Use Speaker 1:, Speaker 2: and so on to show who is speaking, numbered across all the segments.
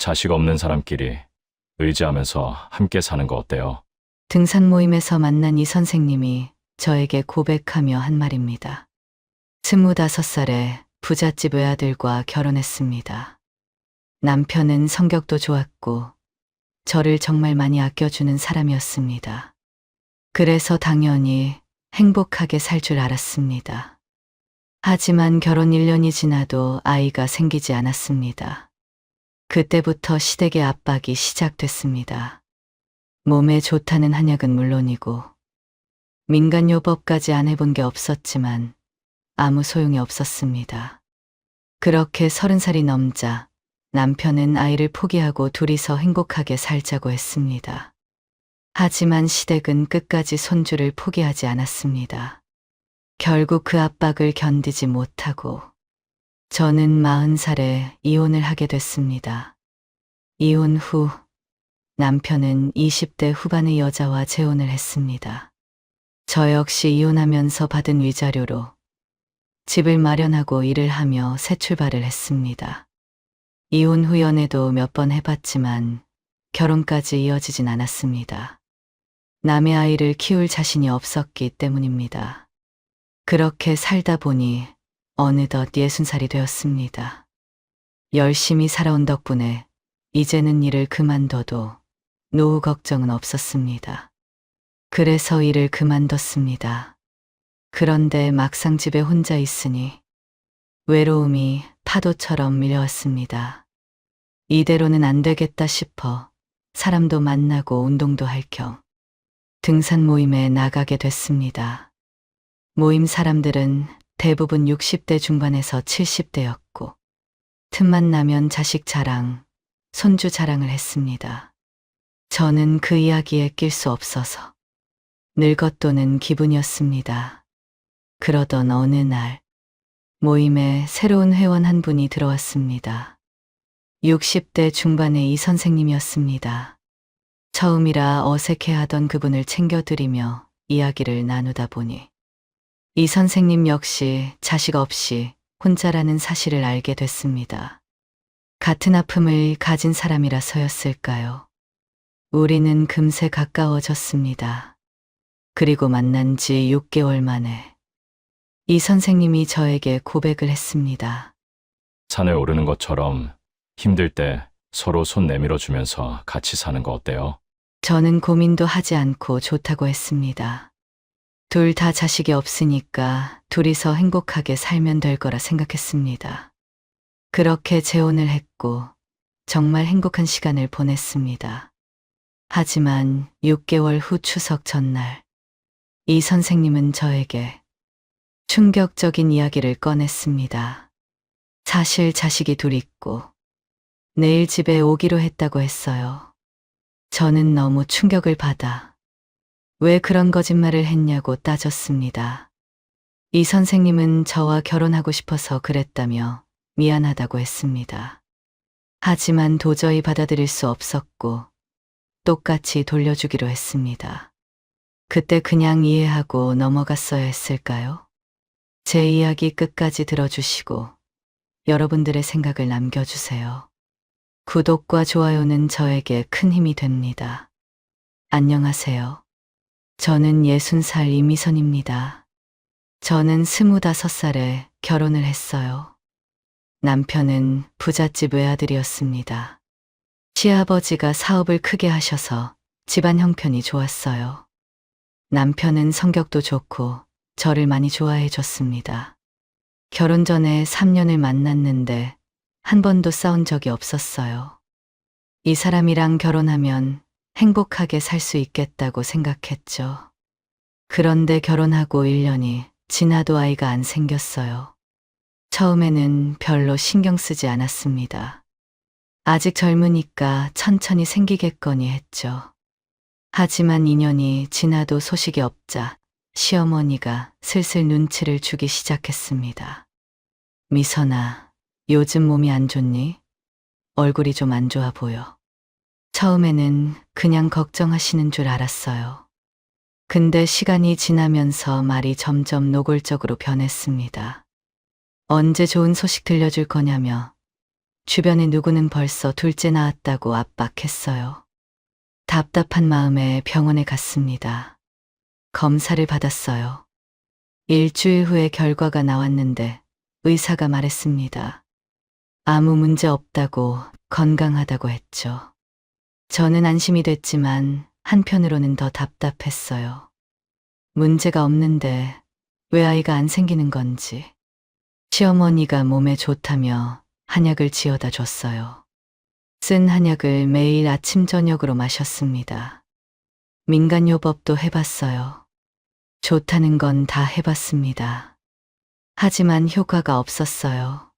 Speaker 1: 자식 없는 사람끼리 의지하면서 함께 사는 거 어때요?
Speaker 2: 등산 모임에서 만난 이 선생님이 저에게 고백하며 한 말입니다. 25살에 부잣집 외아들과 결혼했습니다. 남편은 성격도 좋았고 저를 정말 많이 아껴주는 사람이었습니다. 그래서 당연히 행복하게 살 줄 알았습니다. 하지만 결혼 1년이 지나도 아이가 생기지 않았습니다. 그때부터 시댁의 압박이 시작됐습니다. 몸에 좋다는 한약은 물론이고 민간요법까지 안 해본 게 없었지만 아무 소용이 없었습니다. 그렇게 30살이 넘자 남편은 아이를 포기하고 둘이서 행복하게 살자고 했습니다. 하지만 시댁은 끝까지 손주를 포기하지 않았습니다. 결국 그 압박을 견디지 못하고 저는 40살에 이혼을 하게 됐습니다. 이혼 후 남편은 20대 후반의 여자와 재혼을 했습니다. 저 역시 이혼하면서 받은 위자료로 집을 마련하고 일을 하며 새 출발을 했습니다. 이혼 후 연애도 몇 번 해봤지만 결혼까지 이어지진 않았습니다. 남의 아이를 키울 자신이 없었기 때문입니다. 그렇게 살다 보니 어느덧 60살이 되었습니다. 열심히 살아온 덕분에 이제는 일을 그만둬도 노후 걱정은 없었습니다. 그래서 일을 그만뒀습니다. 그런데 막상 집에 혼자 있으니 외로움이 파도처럼 밀려왔습니다. 이대로는 안 되겠다 싶어 사람도 만나고 운동도 할 겸 등산 모임에 나가게 됐습니다. 모임 사람들은 대부분 60대 중반에서 70대였고 틈만 나면 자식 자랑, 손주 자랑을 했습니다. 저는 그 이야기에 낄 수 없어서 늙었도는 기분이었습니다. 그러던 어느 날 모임에 새로운 회원 한 분이 들어왔습니다. 60대 중반의 이 선생님이었습니다. 처음이라 어색해하던 그분을 챙겨드리며 이야기를 나누다 보니 이 선생님 역시 자식 없이 혼자라는 사실을 알게 됐습니다. 같은 아픔을 가진 사람이라서였을까요? 우리는 금세 가까워졌습니다. 그리고 만난 지 6개월 만에 이 선생님이 저에게 고백을 했습니다.
Speaker 1: 산에 오르는 것처럼 힘들 때 서로 손 내밀어 주면서 같이 사는 거 어때요?
Speaker 2: 저는 고민도 하지 않고 좋다고 했습니다. 둘 다 자식이 없으니까 둘이서 행복하게 살면 될 거라 생각했습니다. 그렇게 재혼을 했고 정말 행복한 시간을 보냈습니다. 하지만 6개월 후 추석 전날 이 선생님은 저에게 충격적인 이야기를 꺼냈습니다. 사실 자식이 둘 있고 내일 집에 오기로 했다고 했어요. 저는 너무 충격을 받아 왜 그런 거짓말을 했냐고 따졌습니다. 이 선생님은 저와 결혼하고 싶어서 그랬다며 미안하다고 했습니다. 하지만 도저히 받아들일 수 없었고 똑같이 돌려주기로 했습니다. 그때 그냥 이해하고 넘어갔어야 했을까요? 제 이야기 끝까지 들어주시고 여러분들의 생각을 남겨주세요. 구독과 좋아요는 저에게 큰 힘이 됩니다. 안녕하세요. 저는 60살 이미선입니다. 저는 25살에 결혼을 했어요. 남편은 부잣집 외아들이었습니다. 시아버지가 사업을 크게 하셔서 집안 형편이 좋았어요. 남편은 성격도 좋고 저를 많이 좋아해 줬습니다. 결혼 전에 3년을 만났는데 한 번도 싸운 적이 없었어요. 이 사람이랑 결혼하면 행복하게 살 수 있겠다고 생각했죠. 그런데 결혼하고 1년이 지나도 아이가 안 생겼어요. 처음에는 별로 신경 쓰지 않았습니다. 아직 젊으니까 천천히 생기겠거니 했죠. 하지만 2년이 지나도 소식이 없자 시어머니가 슬슬 눈치를 주기 시작했습니다. 미선아, 요즘 몸이 안 좋니? 얼굴이 좀 안 좋아 보여. 처음에는 그냥 걱정하시는 줄 알았어요. 근데 시간이 지나면서 말이 점점 노골적으로 변했습니다. 언제 좋은 소식 들려줄 거냐며 주변의 누구는 벌써 둘째 낳았다고 압박했어요. 답답한 마음에 병원에 갔습니다. 검사를 받았어요. 일주일 후에 결과가 나왔는데 의사가 말했습니다. 아무 문제 없다고, 건강하다고 했죠. 저는 안심이 됐지만 한편으로는 더 답답했어요. 문제가 없는데 왜 아이가 안 생기는 건지. 시어머니가 몸에 좋다며 한약을 지어다 줬어요. 쓴 한약을 매일 아침 저녁으로 마셨습니다. 민간요법도 해봤어요. 좋다는 건 다 해봤습니다. 하지만 효과가 없었어요.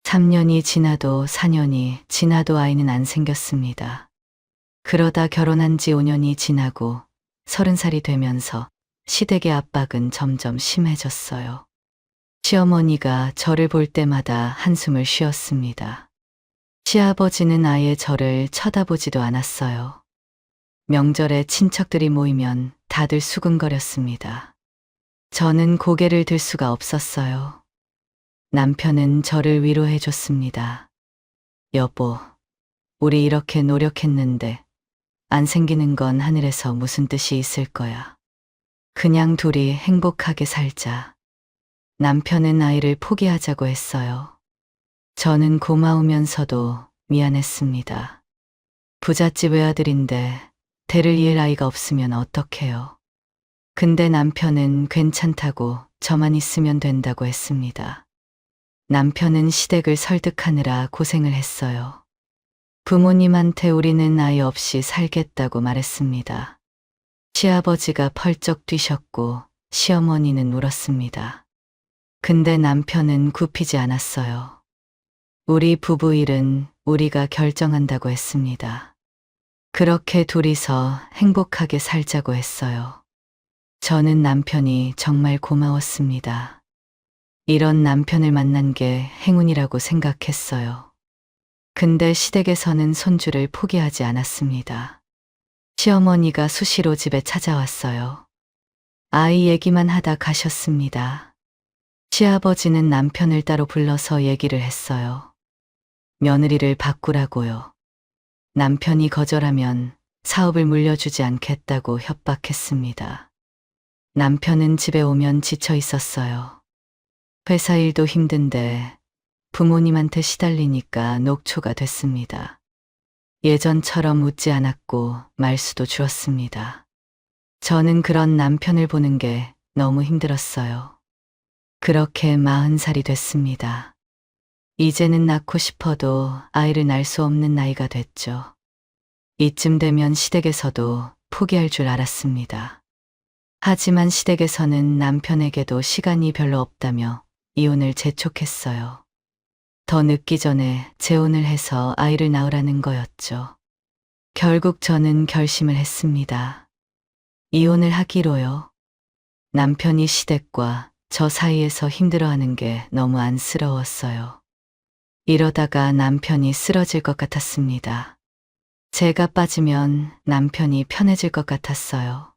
Speaker 2: 3년이 지나도 4년이 지나도 아이는 안 생겼습니다. 그러다 결혼한 지 5년이 지나고 30살이 되면서 시댁의 압박은 점점 심해졌어요. 시어머니가 저를 볼 때마다 한숨을 쉬었습니다. 시아버지는 아예 저를 쳐다보지도 않았어요. 명절에 친척들이 모이면 다들 수근거렸습니다. 저는 고개를 들 수가 없었어요. 남편은 저를 위로해 줬습니다. 여보, 우리 이렇게 노력했는데 안 생기는 건 하늘에서 무슨 뜻이 있을 거야. 그냥 둘이 행복하게 살자. 남편은 아이를 포기하자고 했어요. 저는 고마우면서도 미안했습니다. 부잣집 외아들인데 대를 이을 아이가 없으면 어떡해요. 근데 남편은 괜찮다고, 저만 있으면 된다고 했습니다. 남편은 시댁을 설득하느라 고생을 했어요. 부모님한테 우리는 아이 없이 살겠다고 말했습니다. 시아버지가 펄쩍 뛰셨고 시어머니는 울었습니다. 근데 남편은 굽히지 않았어요. 우리 부부 일은 우리가 결정한다고 했습니다. 그렇게 둘이서 행복하게 살자고 했어요. 저는 남편이 정말 고마웠습니다. 이런 남편을 만난 게 행운이라고 생각했어요. 근데 시댁에서는 손주를 포기하지 않았습니다. 시어머니가 수시로 집에 찾아왔어요. 아이 얘기만 하다 가셨습니다. 시아버지는 남편을 따로 불러서 얘기를 했어요. 며느리를 바꾸라고요. 남편이 거절하면 사업을 물려주지 않겠다고 협박했습니다. 남편은 집에 오면 지쳐 있었어요. 회사 일도 힘든데 부모님한테 시달리니까 녹초가 됐습니다. 예전처럼 웃지 않았고 말수도 줄었습니다. 저는 그런 남편을 보는 게 너무 힘들었어요. 그렇게 40살이 됐습니다. 이제는 낳고 싶어도 아이를 낳을 수 없는 나이가 됐죠. 이쯤 되면 시댁에서도 포기할 줄 알았습니다. 하지만 시댁에서는 남편에게도 시간이 별로 없다며 이혼을 재촉했어요. 더 늦기 전에 재혼을 해서 아이를 낳으라는 거였죠. 결국 저는 결심을 했습니다. 이혼을 하기로요. 남편이 시댁과 저 사이에서 힘들어하는 게 너무 안쓰러웠어요. 이러다가 남편이 쓰러질 것 같았습니다. 제가 빠지면 남편이 편해질 것 같았어요.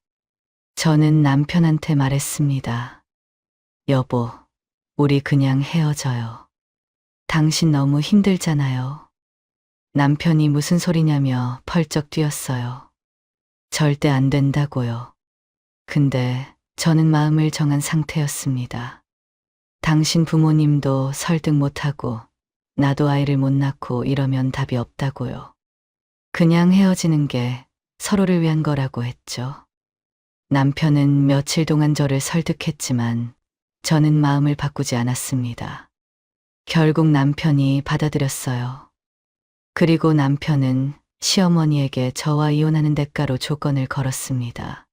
Speaker 2: 저는 남편한테 말했습니다. 여보, 우리 그냥 헤어져요. 당신 너무 힘들잖아요. 남편이 무슨 소리냐며 펄쩍 뛰었어요. 절대 안 된다고요. 근데 저는 마음을 정한 상태였습니다. 당신 부모님도 설득 못하고 나도 아이를 못 낳고 이러면 답이 없다고요. 그냥 헤어지는 게 서로를 위한 거라고 했죠. 남편은 며칠 동안 저를 설득했지만 저는 마음을 바꾸지 않았습니다. 결국 남편이 받아들였어요. 그리고 남편은 시어머니에게 저와 이혼하는 대가로 조건을 걸었습니다.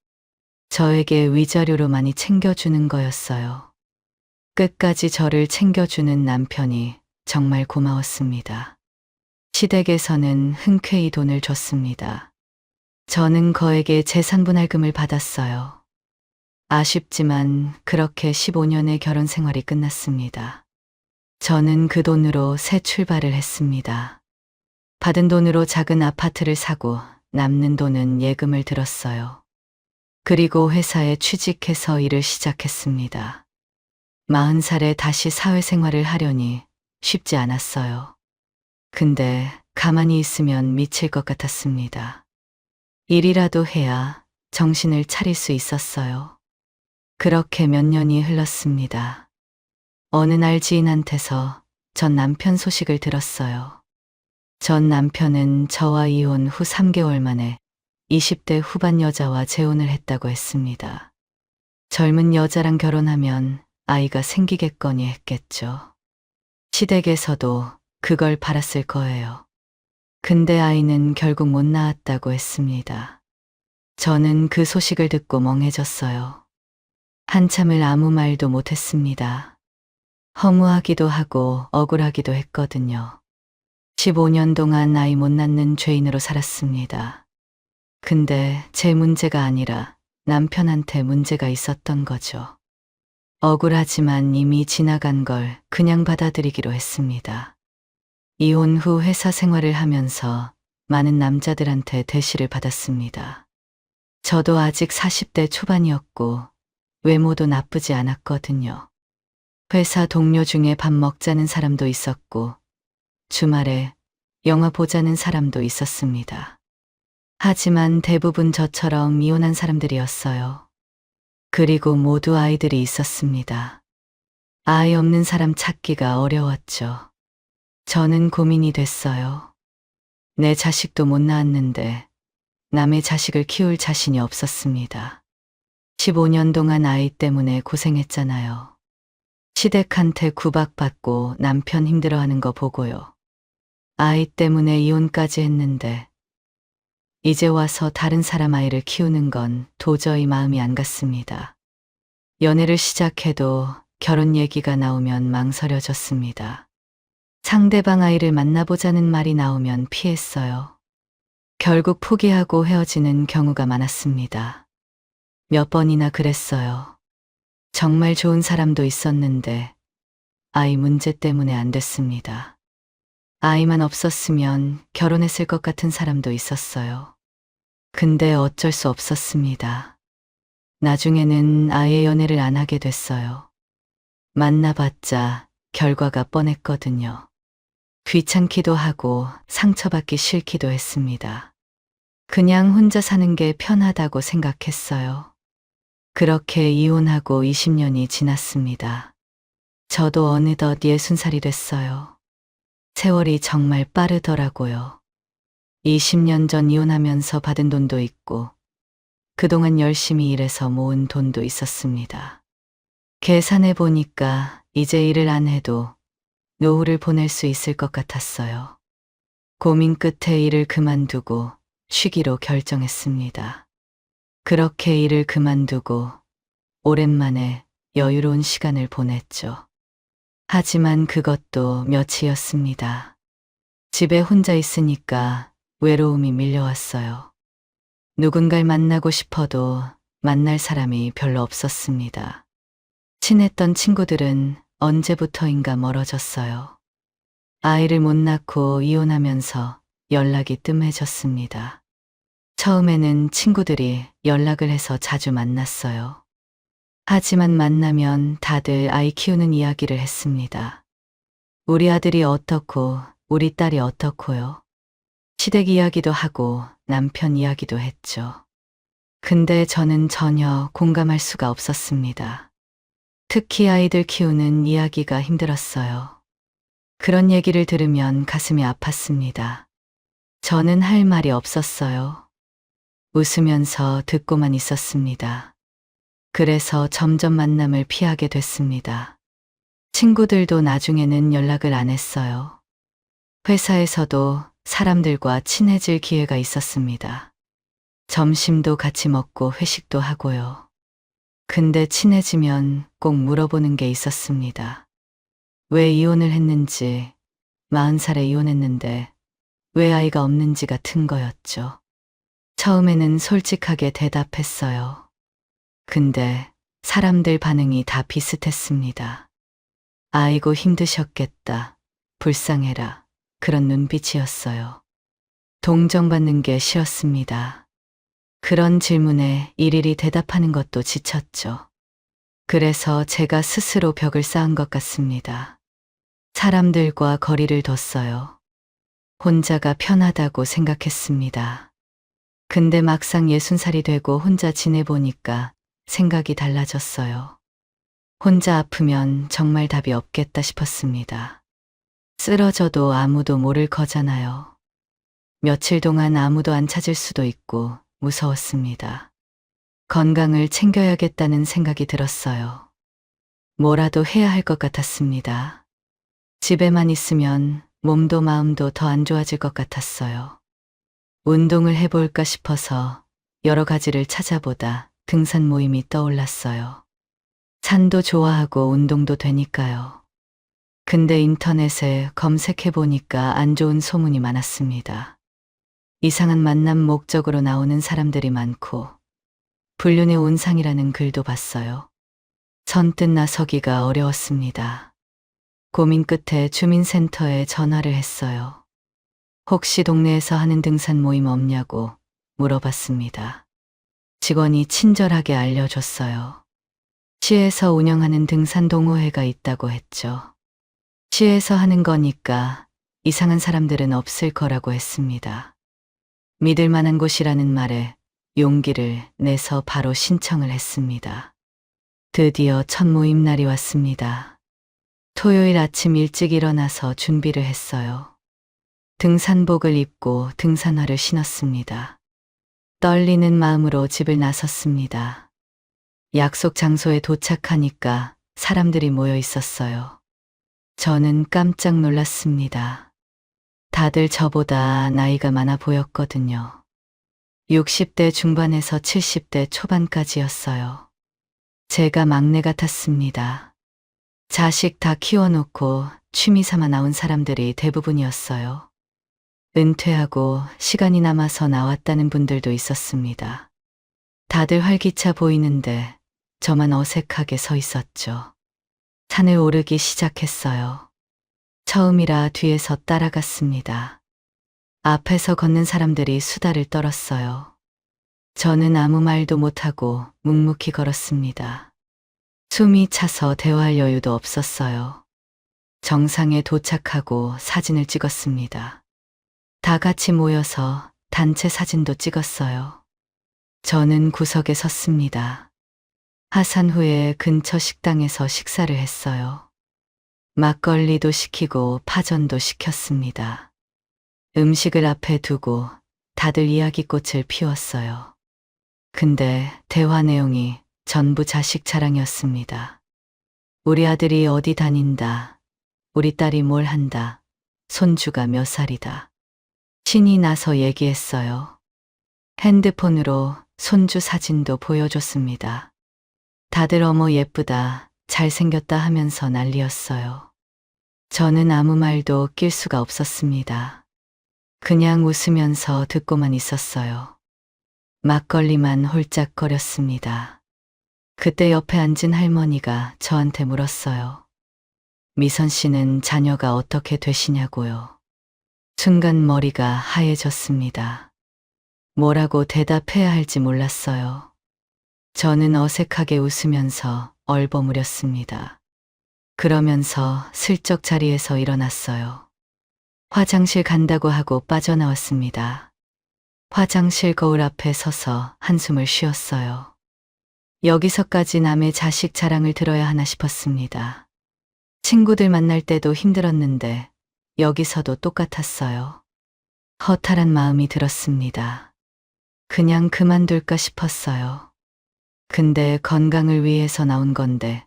Speaker 2: 저에게 위자료로 많이 챙겨주는 거였어요. 끝까지 저를 챙겨주는 남편이 정말 고마웠습니다. 시댁에서는 흔쾌히 돈을 줬습니다. 저는 거액의 재산분할금을 받았어요. 아쉽지만 그렇게 15년의 결혼 생활이 끝났습니다. 저는 그 돈으로 새 출발을 했습니다. 받은 돈으로 작은 아파트를 사고 남는 돈은 예금을 들었어요. 그리고 회사에 취직해서 일을 시작했습니다. 40살에 다시 사회생활을 하려니 쉽지 않았어요. 근데 가만히 있으면 미칠 것 같았습니다. 일이라도 해야 정신을 차릴 수 있었어요. 그렇게 몇 년이 흘렀습니다. 어느 날 지인한테서 전 남편 소식을 들었어요. 전 남편은 저와 이혼 후 3개월 만에 20대 후반 여자와 재혼을 했다고 했습니다. 젊은 여자랑 결혼하면 아이가 생기겠거니 했겠죠. 시댁에서도 그걸 바랐을 거예요. 근데 아이는 결국 못 낳았다고 했습니다. 저는 그 소식을 듣고 멍해졌어요. 한참을 아무 말도 못했습니다. 허무하기도 하고 억울하기도 했거든요. 15년 동안 아이 못 낳는 죄인으로 살았습니다. 근데 제 문제가 아니라 남편한테 문제가 있었던 거죠. 억울하지만 이미 지나간 걸 그냥 받아들이기로 했습니다. 이혼 후 회사 생활을 하면서 많은 남자들한테 대시를 받았습니다. 저도 아직 40대 초반이었고 외모도 나쁘지 않았거든요. 회사 동료 중에 밥 먹자는 사람도 있었고 주말에 영화 보자는 사람도 있었습니다. 하지만 대부분 저처럼 이혼한 사람들이었어요. 그리고 모두 아이들이 있었습니다. 아이 없는 사람 찾기가 어려웠죠. 저는 고민이 됐어요. 내 자식도 못 낳았는데 남의 자식을 키울 자신이 없었습니다. 15년 동안 아이 때문에 고생했잖아요. 시댁한테 구박받고 남편 힘들어하는 거 보고요. 아이 때문에 이혼까지 했는데 이제 와서 다른 사람 아이를 키우는 건 도저히 마음이 안 갔습니다. 연애를 시작해도 결혼 얘기가 나오면 망설여졌습니다. 상대방 아이를 만나보자는 말이 나오면 피했어요. 결국 포기하고 헤어지는 경우가 많았습니다. 몇 번이나 그랬어요. 정말 좋은 사람도 있었는데 아이 문제 때문에 안 됐습니다. 아이만 없었으면 결혼했을 것 같은 사람도 있었어요. 근데 어쩔 수 없었습니다. 나중에는 아예 연애를 안 하게 됐어요. 만나봤자 결과가 뻔했거든요. 귀찮기도 하고 상처받기 싫기도 했습니다. 그냥 혼자 사는 게 편하다고 생각했어요. 그렇게 이혼하고 20년이 지났습니다. 저도 어느덧 60살이 됐어요. 세월이 정말 빠르더라고요. 20년 전 이혼하면서 받은 돈도 있고 그동안 열심히 일해서 모은 돈도 있었습니다. 계산해 보니까 이제 일을 안 해도 노후를 보낼 수 있을 것 같았어요. 고민 끝에 일을 그만두고 쉬기로 결정했습니다. 그렇게 일을 그만두고 오랜만에 여유로운 시간을 보냈죠. 하지만 그것도 며칠이었습니다. 집에 혼자 있으니까 외로움이 밀려왔어요. 누군가를 만나고 싶어도 만날 사람이 별로 없었습니다. 친했던 친구들은 언제부터인가 멀어졌어요. 아이를 못 낳고 이혼하면서 연락이 뜸해졌습니다. 처음에는 친구들이 연락을 해서 자주 만났어요. 하지만 만나면 다들 아이 키우는 이야기를 했습니다. 우리 아들이 어떻고 우리 딸이 어떻고요. 시댁 이야기도 하고 남편 이야기도 했죠. 근데 저는 전혀 공감할 수가 없었습니다. 특히 아이들 키우는 이야기가 힘들었어요. 그런 얘기를 들으면 가슴이 아팠습니다. 저는 할 말이 없었어요. 웃으면서 듣고만 있었습니다. 그래서 점점 만남을 피하게 됐습니다. 친구들도 나중에는 연락을 안 했어요. 회사에서도 사람들과 친해질 기회가 있었습니다. 점심도 같이 먹고 회식도 하고요. 근데 친해지면 꼭 물어보는 게 있었습니다. 왜 이혼을 했는지, 40살에 이혼했는데 왜 아이가 없는지 같은 거였죠. 처음에는 솔직하게 대답했어요. 근데 사람들 반응이 다 비슷했습니다. 아이고 힘드셨겠다. 불쌍해라. 그런 눈빛이었어요. 동정받는 게 싫었습니다. 그런 질문에 일일이 대답하는 것도 지쳤죠. 그래서 제가 스스로 벽을 쌓은 것 같습니다. 사람들과 거리를 뒀어요. 혼자가 편하다고 생각했습니다. 근데 막상 60살이 되고 혼자 지내보니까 생각이 달라졌어요. 혼자 아프면 정말 답이 없겠다 싶었습니다. 쓰러져도 아무도 모를 거잖아요. 며칠 동안 아무도 안 찾을 수도 있고 무서웠습니다. 건강을 챙겨야겠다는 생각이 들었어요. 뭐라도 해야 할 것 같았습니다. 집에만 있으면 몸도 마음도 더 안 좋아질 것 같았어요. 운동을 해볼까 싶어서 여러 가지를 찾아보다 등산 모임이 떠올랐어요. 산도 좋아하고 운동도 되니까요. 근데 인터넷에 검색해보니까 안 좋은 소문이 많았습니다. 이상한 만남 목적으로 나오는 사람들이 많고 불륜의 온상이라는 글도 봤어요. 선뜻 나서기가 어려웠습니다. 고민 끝에 주민센터에 전화를 했어요. 혹시 동네에서 하는 등산 모임 없냐고 물어봤습니다. 직원이 친절하게 알려줬어요. 시에서 운영하는 등산 동호회가 있다고 했죠. 시에서 하는 거니까 이상한 사람들은 없을 거라고 했습니다. 믿을 만한 곳이라는 말에 용기를 내서 바로 신청을 했습니다. 드디어 첫 모임 날이 왔습니다. 토요일 아침 일찍 일어나서 준비를 했어요. 등산복을 입고 등산화를 신었습니다. 떨리는 마음으로 집을 나섰습니다. 약속 장소에 도착하니까 사람들이 모여 있었어요. 저는 깜짝 놀랐습니다. 다들 저보다 나이가 많아 보였거든요. 60대 중반에서 70대 초반까지였어요. 제가 막내 같았습니다. 자식 다 키워놓고 취미 삼아 나온 사람들이 대부분이었어요. 은퇴하고 시간이 남아서 나왔다는 분들도 있었습니다. 다들 활기차 보이는데 저만 어색하게 서 있었죠. 산을 오르기 시작했어요. 처음이라 뒤에서 따라갔습니다. 앞에서 걷는 사람들이 수다를 떨었어요. 저는 아무 말도 못하고 묵묵히 걸었습니다. 숨이 차서 대화할 여유도 없었어요. 정상에 도착하고 사진을 찍었습니다. 다 같이 모여서 단체 사진도 찍었어요. 저는 구석에 섰습니다. 하산 후에 근처 식당에서 식사를 했어요. 막걸리도 시키고 파전도 시켰습니다. 음식을 앞에 두고 다들 이야기꽃을 피웠어요. 근데 대화 내용이 전부 자식 자랑이었습니다. 우리 아들이 어디 다닌다. 우리 딸이 뭘 한다. 손주가 몇 살이다. 신이 나서 얘기했어요. 핸드폰으로 손주 사진도 보여줬습니다. 다들 어머 예쁘다, 잘생겼다 하면서 난리였어요. 저는 아무 말도 낄 수가 없었습니다. 그냥 웃으면서 듣고만 있었어요. 막걸리만 홀짝거렸습니다. 그때 옆에 앉은 할머니가 저한테 물었어요. 미선 씨는 자녀가 어떻게 되시냐고요. 순간 머리가 하얘졌습니다. 뭐라고 대답해야 할지 몰랐어요. 저는 어색하게 웃으면서 얼버무렸습니다. 그러면서 슬쩍 자리에서 일어났어요. 화장실 간다고 하고 빠져나왔습니다. 화장실 거울 앞에 서서 한숨을 쉬었어요. 여기서까지 남의 자식 자랑을 들어야 하나 싶었습니다. 친구들 만날 때도 힘들었는데 여기서도 똑같았어요. 허탈한 마음이 들었습니다. 그냥 그만둘까 싶었어요. 근데 건강을 위해서 나온 건데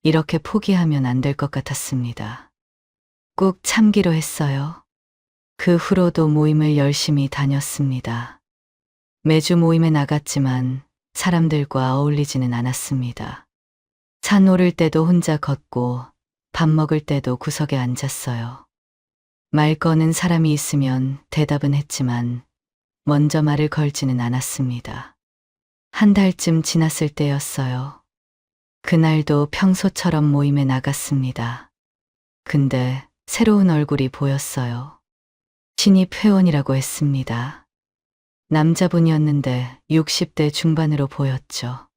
Speaker 2: 이렇게 포기하면 안 될 것 같았습니다. 꾹 참기로 했어요. 그 후로도 모임을 열심히 다녔습니다. 매주 모임에 나갔지만 사람들과 어울리지는 않았습니다. 산 오를 때도 혼자 걷고 밥 먹을 때도 구석에 앉았어요. 말 거는 사람이 있으면 대답은 했지만 먼저 말을 걸지는 않았습니다. 한 달쯤 지났을 때였어요. 그날도 평소처럼 모임에 나갔습니다. 근데 새로운 얼굴이 보였어요. 신입 회원이라고 했습니다. 남자분이었는데 60대 중반으로 보였죠.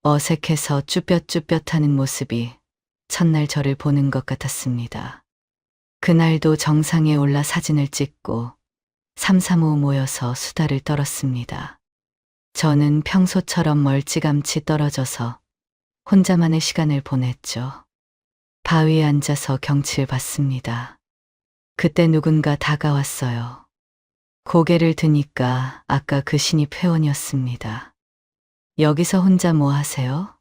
Speaker 2: 어색해서 쭈뼛쭈뼛하는 모습이 첫날 저를 보는 것 같았습니다. 그날도 정상에 올라 사진을 찍고 삼삼오오 모여서 수다를 떨었습니다. 저는 평소처럼 멀찌감치 떨어져서 혼자만의 시간을 보냈죠. 바위에 앉아서 경치를 봤습니다. 그때 누군가 다가왔어요. 고개를 드니까 아까 그 신입 회원이었습니다. 여기서 혼자 뭐 하세요?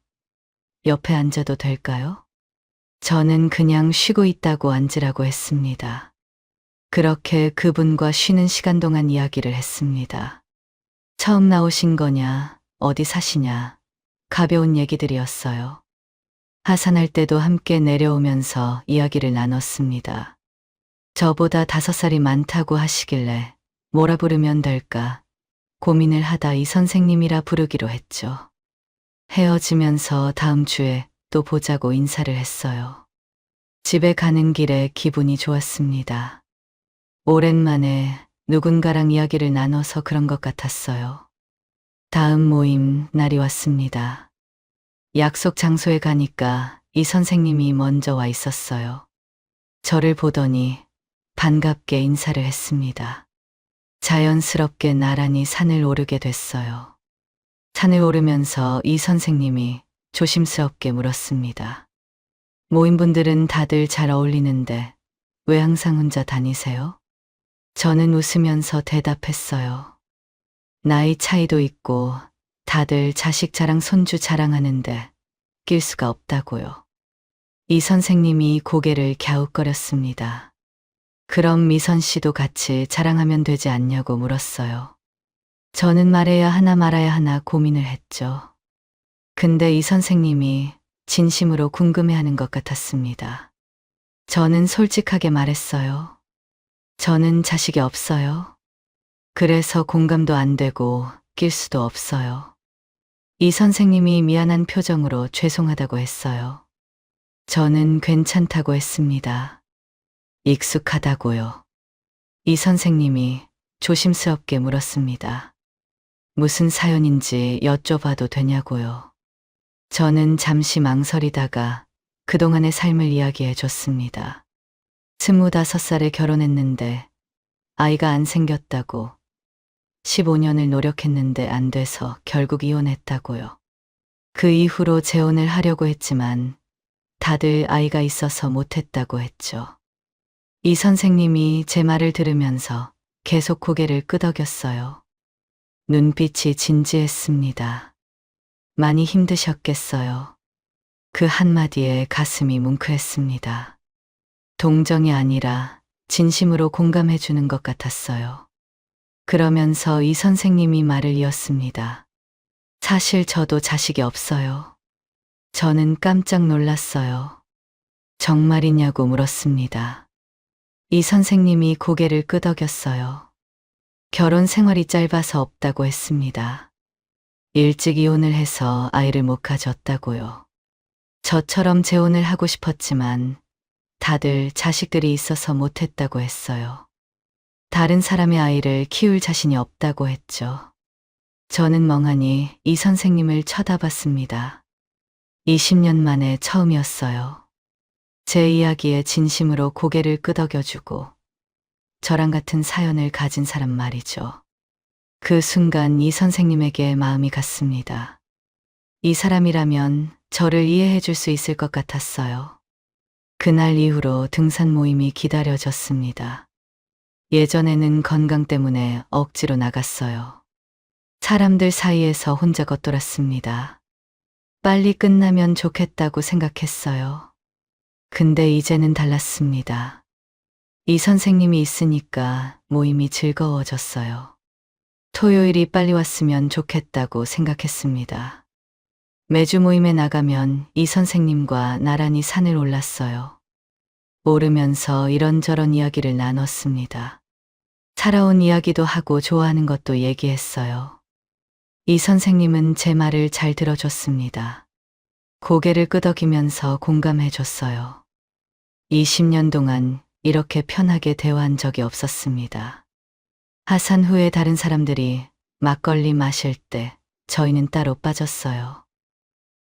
Speaker 2: 옆에 앉아도 될까요? 저는 그냥 쉬고 있다고 앉으라고 했습니다. 그렇게 그분과 쉬는 시간 동안 이야기를 했습니다. 처음 나오신 거냐, 어디 사시냐, 가벼운 얘기들이었어요. 하산할 때도 함께 내려오면서 이야기를 나눴습니다. 저보다 5살이 많다고 하시길래 뭐라 부르면 될까 고민을 하다 이 선생님이라 부르기로 했죠. 헤어지면서 다음 주에 또 보자고 인사를 했어요. 집에 가는 길에 기분이 좋았습니다. 오랜만에 누군가랑 이야기를 나눠서 그런 것 같았어요. 다음 모임 날이 왔습니다. 약속 장소에 가니까 이 선생님이 먼저 와 있었어요. 저를 보더니 반갑게 인사를 했습니다. 자연스럽게 나란히 산을 오르게 됐어요. 산을 오르면서 이 선생님이 조심스럽게 물었습니다. 모임분들은 다들 잘 어울리는데 왜 항상 혼자 다니세요? 저는 웃으면서 대답했어요. 나이 차이도 있고 다들 자식 자랑 손주 자랑하는데 낄 수가 없다고요. 이 선생님이 고개를 갸웃거렸습니다. 그럼 미선 씨도 같이 자랑하면 되지 않냐고 물었어요. 저는 말해야 하나 말아야 하나 고민을 했죠. 근데 이 선생님이 진심으로 궁금해하는 것 같았습니다. 저는 솔직하게 말했어요. 저는 자식이 없어요. 그래서 공감도 안 되고 낄 수도 없어요. 이 선생님이 미안한 표정으로 죄송하다고 했어요. 저는 괜찮다고 했습니다. 익숙하다고요. 이 선생님이 조심스럽게 물었습니다. 무슨 사연인지 여쭤봐도 되냐고요. 저는 잠시 망설이다가 그동안의 삶을 이야기해 줬습니다. 25살에 결혼했는데 아이가 안 생겼다고 15년을 노력했는데 안 돼서 결국 이혼했다고요. 그 이후로 재혼을 하려고 했지만 다들 아이가 있어서 못했다고 했죠. 이 선생님이 제 말을 들으면서 계속 고개를 끄덕였어요. 눈빛이 진지했습니다. 많이 힘드셨겠어요. 그 한마디에 가슴이 뭉클했습니다. 동정이 아니라 진심으로 공감해 주는 것 같았어요. 그러면서 이 선생님이 말을 이었습니다. 사실 저도 자식이 없어요. 저는 깜짝 놀랐어요. 정말이냐고 물었습니다. 이 선생님이 고개를 끄덕였어요. 결혼 생활이 짧아서 없다고 했습니다. 일찍 이혼을 해서 아이를 못 가졌다고요. 저처럼 재혼을 하고 싶었지만 다들 자식들이 있어서 못했다고 했어요. 다른 사람의 아이를 키울 자신이 없다고 했죠. 저는 멍하니 이 선생님을 쳐다봤습니다. 20년 만에 처음이었어요. 제 이야기에 진심으로 고개를 끄덕여주고 저랑 같은 사연을 가진 사람 말이죠. 그 순간 이 선생님에게 마음이 갔습니다. 이 사람이라면 저를 이해해 줄 수 있을 것 같았어요. 그날 이후로 등산 모임이 기다려졌습니다. 예전에는 건강 때문에 억지로 나갔어요. 사람들 사이에서 혼자 걷돌았습니다. 빨리 끝나면 좋겠다고 생각했어요. 근데 이제는 달랐습니다. 이 선생님이 있으니까 모임이 즐거워졌어요. 토요일이 빨리 왔으면 좋겠다고 생각했습니다. 매주 모임에 나가면 이 선생님과 나란히 산을 올랐어요. 오르면서 이런저런 이야기를 나눴습니다. 살아온 이야기도 하고 좋아하는 것도 얘기했어요. 이 선생님은 제 말을 잘 들어줬습니다. 고개를 끄덕이면서 공감해 줬어요. 20년 동안 이렇게 편하게 대화한 적이 없었습니다. 하산 후에 다른 사람들이 막걸리 마실 때 저희는 따로 빠졌어요.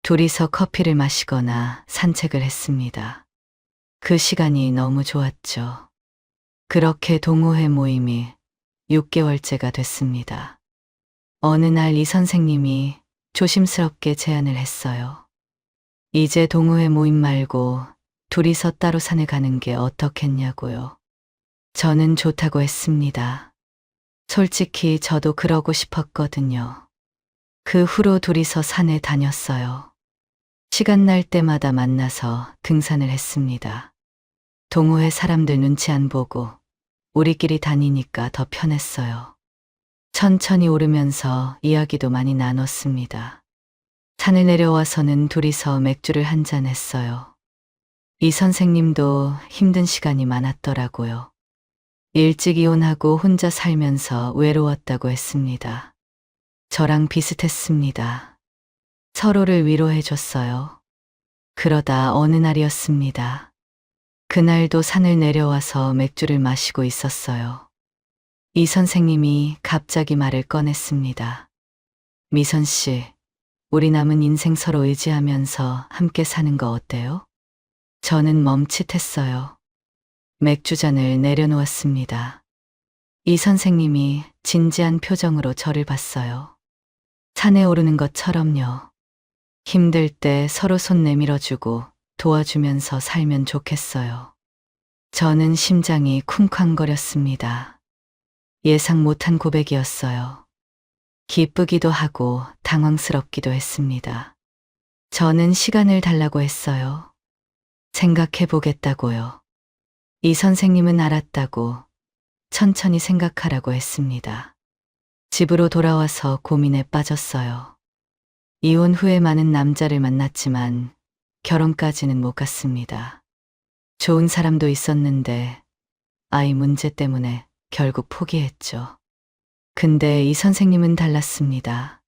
Speaker 2: 둘이서 커피를 마시거나 산책을 했습니다. 그 시간이 너무 좋았죠. 그렇게 동호회 모임이 6개월째가 됐습니다. 어느 날 이 선생님이 조심스럽게 제안을 했어요. 이제 동호회 모임 말고 둘이서 따로 산에 가는 게 어떻겠냐고요. 저는 좋다고 했습니다. 솔직히 저도 그러고 싶었거든요. 그 후로 둘이서 산에 다녔어요. 시간 날 때마다 만나서 등산을 했습니다. 동호회 사람들 눈치 안 보고 우리끼리 다니니까 더 편했어요. 천천히 오르면서 이야기도 많이 나눴습니다. 산을 내려와서는 둘이서 맥주를 한잔 했어요. 이 선생님도 힘든 시간이 많았더라고요. 일찍 이혼하고 혼자 살면서 외로웠다고 했습니다. 저랑 비슷했습니다. 서로를 위로해 줬어요. 그러다 어느 날이었습니다. 그날도 산을 내려와서 맥주를 마시고 있었어요. 이 선생님이 갑자기 말을 꺼냈습니다. 미선 씨, 우리 남은 인생 서로 의지하면서 함께 사는 거 어때요? 저는 멈칫했어요. 맥주잔을 내려놓았습니다. 이 선생님이 진지한 표정으로 저를 봤어요. 산에 오르는 것처럼요. 힘들 때 서로 손 내밀어주고 도와주면서 살면 좋겠어요. 저는 심장이 쿵쾅거렸습니다. 예상 못한 고백이었어요. 기쁘기도 하고 당황스럽기도 했습니다. 저는 시간을 달라고 했어요. 생각해 보겠다고요. 이 선생님은 알았다고 천천히 생각하라고 했습니다. 집으로 돌아와서 고민에 빠졌어요. 이혼 후에 많은 남자를 만났지만 결혼까지는 못 갔습니다. 좋은 사람도 있었는데 아이 문제 때문에 결국 포기했죠. 근데 이 선생님은 달랐습니다.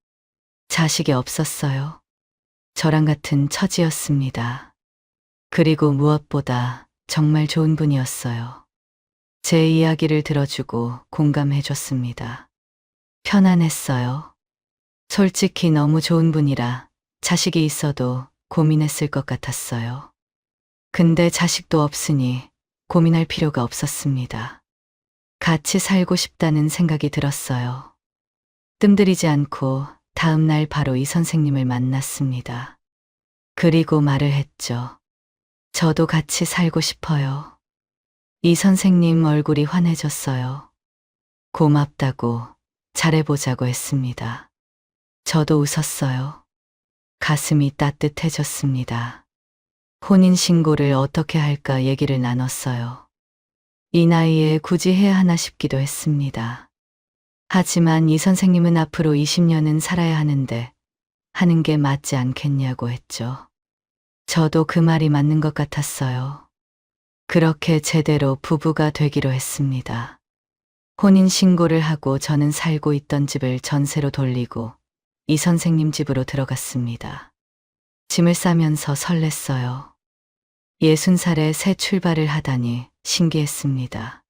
Speaker 2: 자식이 없었어요. 저랑 같은 처지였습니다. 그리고 무엇보다 정말 좋은 분이었어요. 제 이야기를 들어주고 공감해 줬습니다. 편안했어요. 솔직히 너무 좋은 분이라 자식이 있어도 고민했을 것 같았어요. 근데 자식도 없으니 고민할 필요가 없었습니다. 같이 살고 싶다는 생각이 들었어요. 뜸들이지 않고 다음 날 바로 이 선생님을 만났습니다. 그리고 말을 했죠. 저도 같이 살고 싶어요. 이 선생님 얼굴이 환해졌어요. 고맙다고 잘해보자고 했습니다. 저도 웃었어요. 가슴이 따뜻해졌습니다. 혼인신고를 어떻게 할까 얘기를 나눴어요. 이 나이에 굳이 해야 하나 싶기도 했습니다. 하지만 이 선생님은 앞으로 20년은 살아야 하는데 하는 게 맞지 않겠냐고 했죠. 저도 그 말이 맞는 것 같았어요. 그렇게 제대로 부부가 되기로 했습니다. 혼인신고를 하고 저는 살고 있던 집을 전세로 돌리고 이 선생님 집으로 들어갔습니다. 짐을 싸면서 설렜어요. 60살에 새 출발을 하다니 신기했습니다.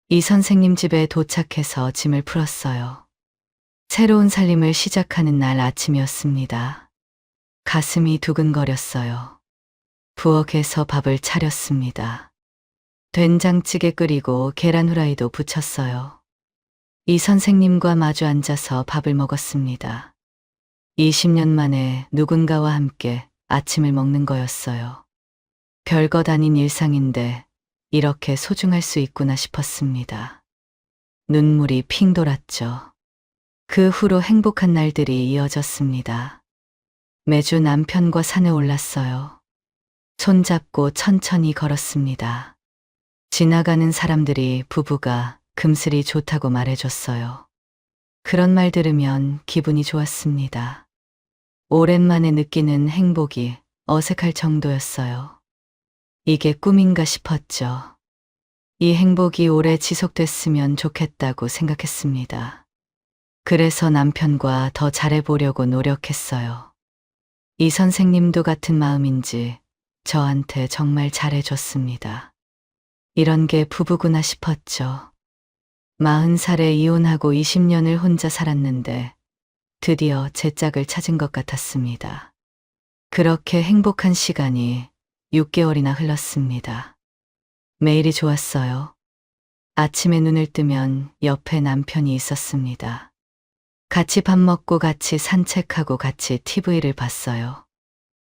Speaker 2: 이 선생님 집에 도착해서 짐을 풀었어요. 새로운 살림을 시작하는 날 아침이었습니다. 가슴이 두근거렸어요. 부엌에서 밥을 차렸습니다. 된장찌개 끓이고 계란 후라이도 부쳤어요. 이 선생님과 마주 앉아서 밥을 먹었습니다. 20년 만에 누군가와 함께 아침을 먹는 거였어요. 별것 아닌 일상인데 이렇게 소중할 수 있구나 싶었습니다. 눈물이 핑 돌았죠. 그 후로 행복한 날들이 이어졌습니다. 매주 남편과 산에 올랐어요. 손잡고 천천히 걸었습니다. 지나가는 사람들이 부부가 금슬이 좋다고 말해줬어요. 그런 말 들으면 기분이 좋았습니다. 오랜만에 느끼는 행복이 어색할 정도였어요. 이게 꿈인가 싶었죠. 이 행복이 오래 지속됐으면 좋겠다고 생각했습니다. 그래서 남편과 더 잘해보려고 노력했어요. 이 선생님도 같은 마음인지 저한테 정말 잘해줬습니다. 이런 게 부부구나 싶었죠. 40살에 이혼하고 20년을 혼자 살았는데 드디어 제 짝을 찾은 것 같았습니다. 그렇게 행복한 시간이 6개월이나 흘렀습니다. 매일이 좋았어요. 아침에 눈을 뜨면 옆에 남편이 있었습니다. 같이 밥 먹고 같이 산책하고 같이 TV를 봤어요.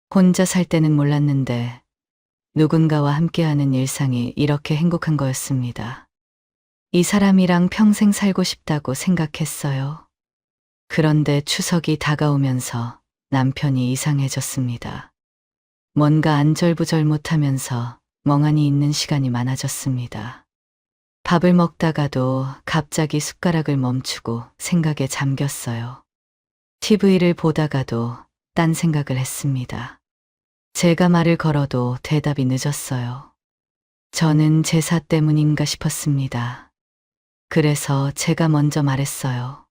Speaker 2: 혼자 살 때는 몰랐는데 누군가와 함께하는 일상이 이렇게 행복한 거였습니다. 이 사람이랑 평생 살고 싶다고 생각했어요. 그런데 추석이 다가오면서 남편이 이상해졌습니다. 뭔가 안절부절 못하면서 멍하니 있는 시간이 많아졌습니다. 밥을 먹다가도 갑자기 숟가락을 멈추고 생각에 잠겼어요. TV를 보다가도 딴 생각을 했습니다. 제가 말을 걸어도 대답이 늦었어요. 저는 제사 때문인가 싶었습니다. 그래서 제가 먼저 말했어요.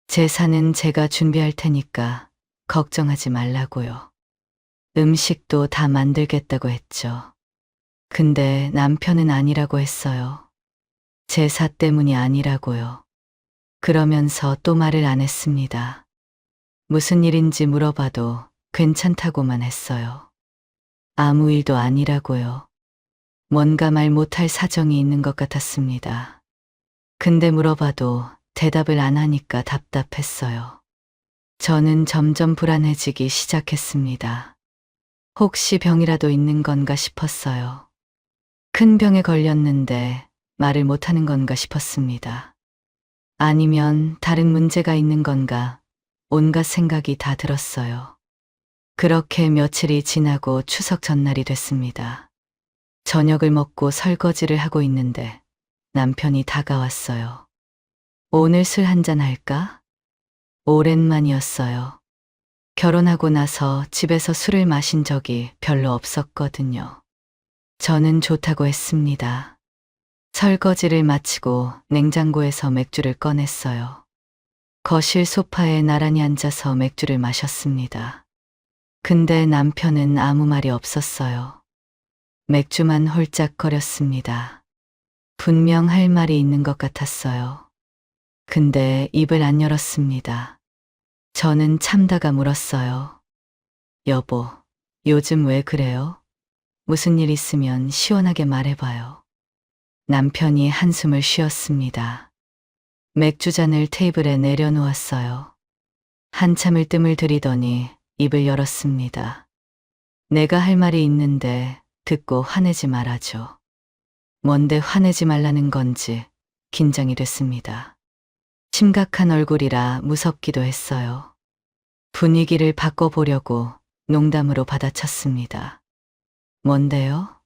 Speaker 2: 제사는 제가 준비할 테니까 걱정하지 말라고요. 음식도 다 만들겠다고 했죠. 근데 남편은 아니라고 했어요. 제사 때문이 아니라고요. 그러면서 또 말을 안 했습니다. 무슨 일인지 물어봐도 괜찮다고만 했어요. 아무 일도 아니라고요. 뭔가 말 못할 사정이 있는 것 같았습니다. 근데 물어봐도 대답을 안 하니까 답답했어요. 저는 점점 불안해지기 시작했습니다. 혹시 병이라도 있는 건가 싶었어요. 큰 병에 걸렸는데 말을 못하는 건가 싶었습니다. 아니면 다른 문제가 있는 건가 온갖 생각이 다 들었어요. 그렇게 며칠이 지나고 추석 전날이 됐습니다. 저녁을 먹고 설거지를 하고 있는데 남편이 다가왔어요. 오늘 술 한잔 할까? 오랜만이었어요. 결혼하고 나서 집에서 술을 마신 적이 별로 없었거든요. 저는 좋다고 했습니다. 설거지를 마치고 냉장고에서 맥주를 꺼냈어요. 거실 소파에 나란히 앉아서 맥주를 마셨습니다. 근데 남편은 아무 말이 없었어요. 맥주만 홀짝거렸습니다. 분명 할 말이 있는 것 같았어요. 근데 입을 안 열었습니다. 저는 참다가 물었어요. 여보, 요즘 왜 그래요? 무슨 일 있으면 시원하게 말해봐요. 남편이 한숨을 쉬었습니다. 맥주잔을 테이블에 내려놓았어요. 한참을 뜸을 들이더니 입을 열었습니다. 내가 할 말이 있는데 듣고 화내지 말아줘. 뭔데 화내지 말라는 건지 긴장이 됐습니다. 심각한 얼굴이라 무섭기도 했어요. 분위기를 바꿔보려고 농담으로 받아쳤습니다. 뭔데요?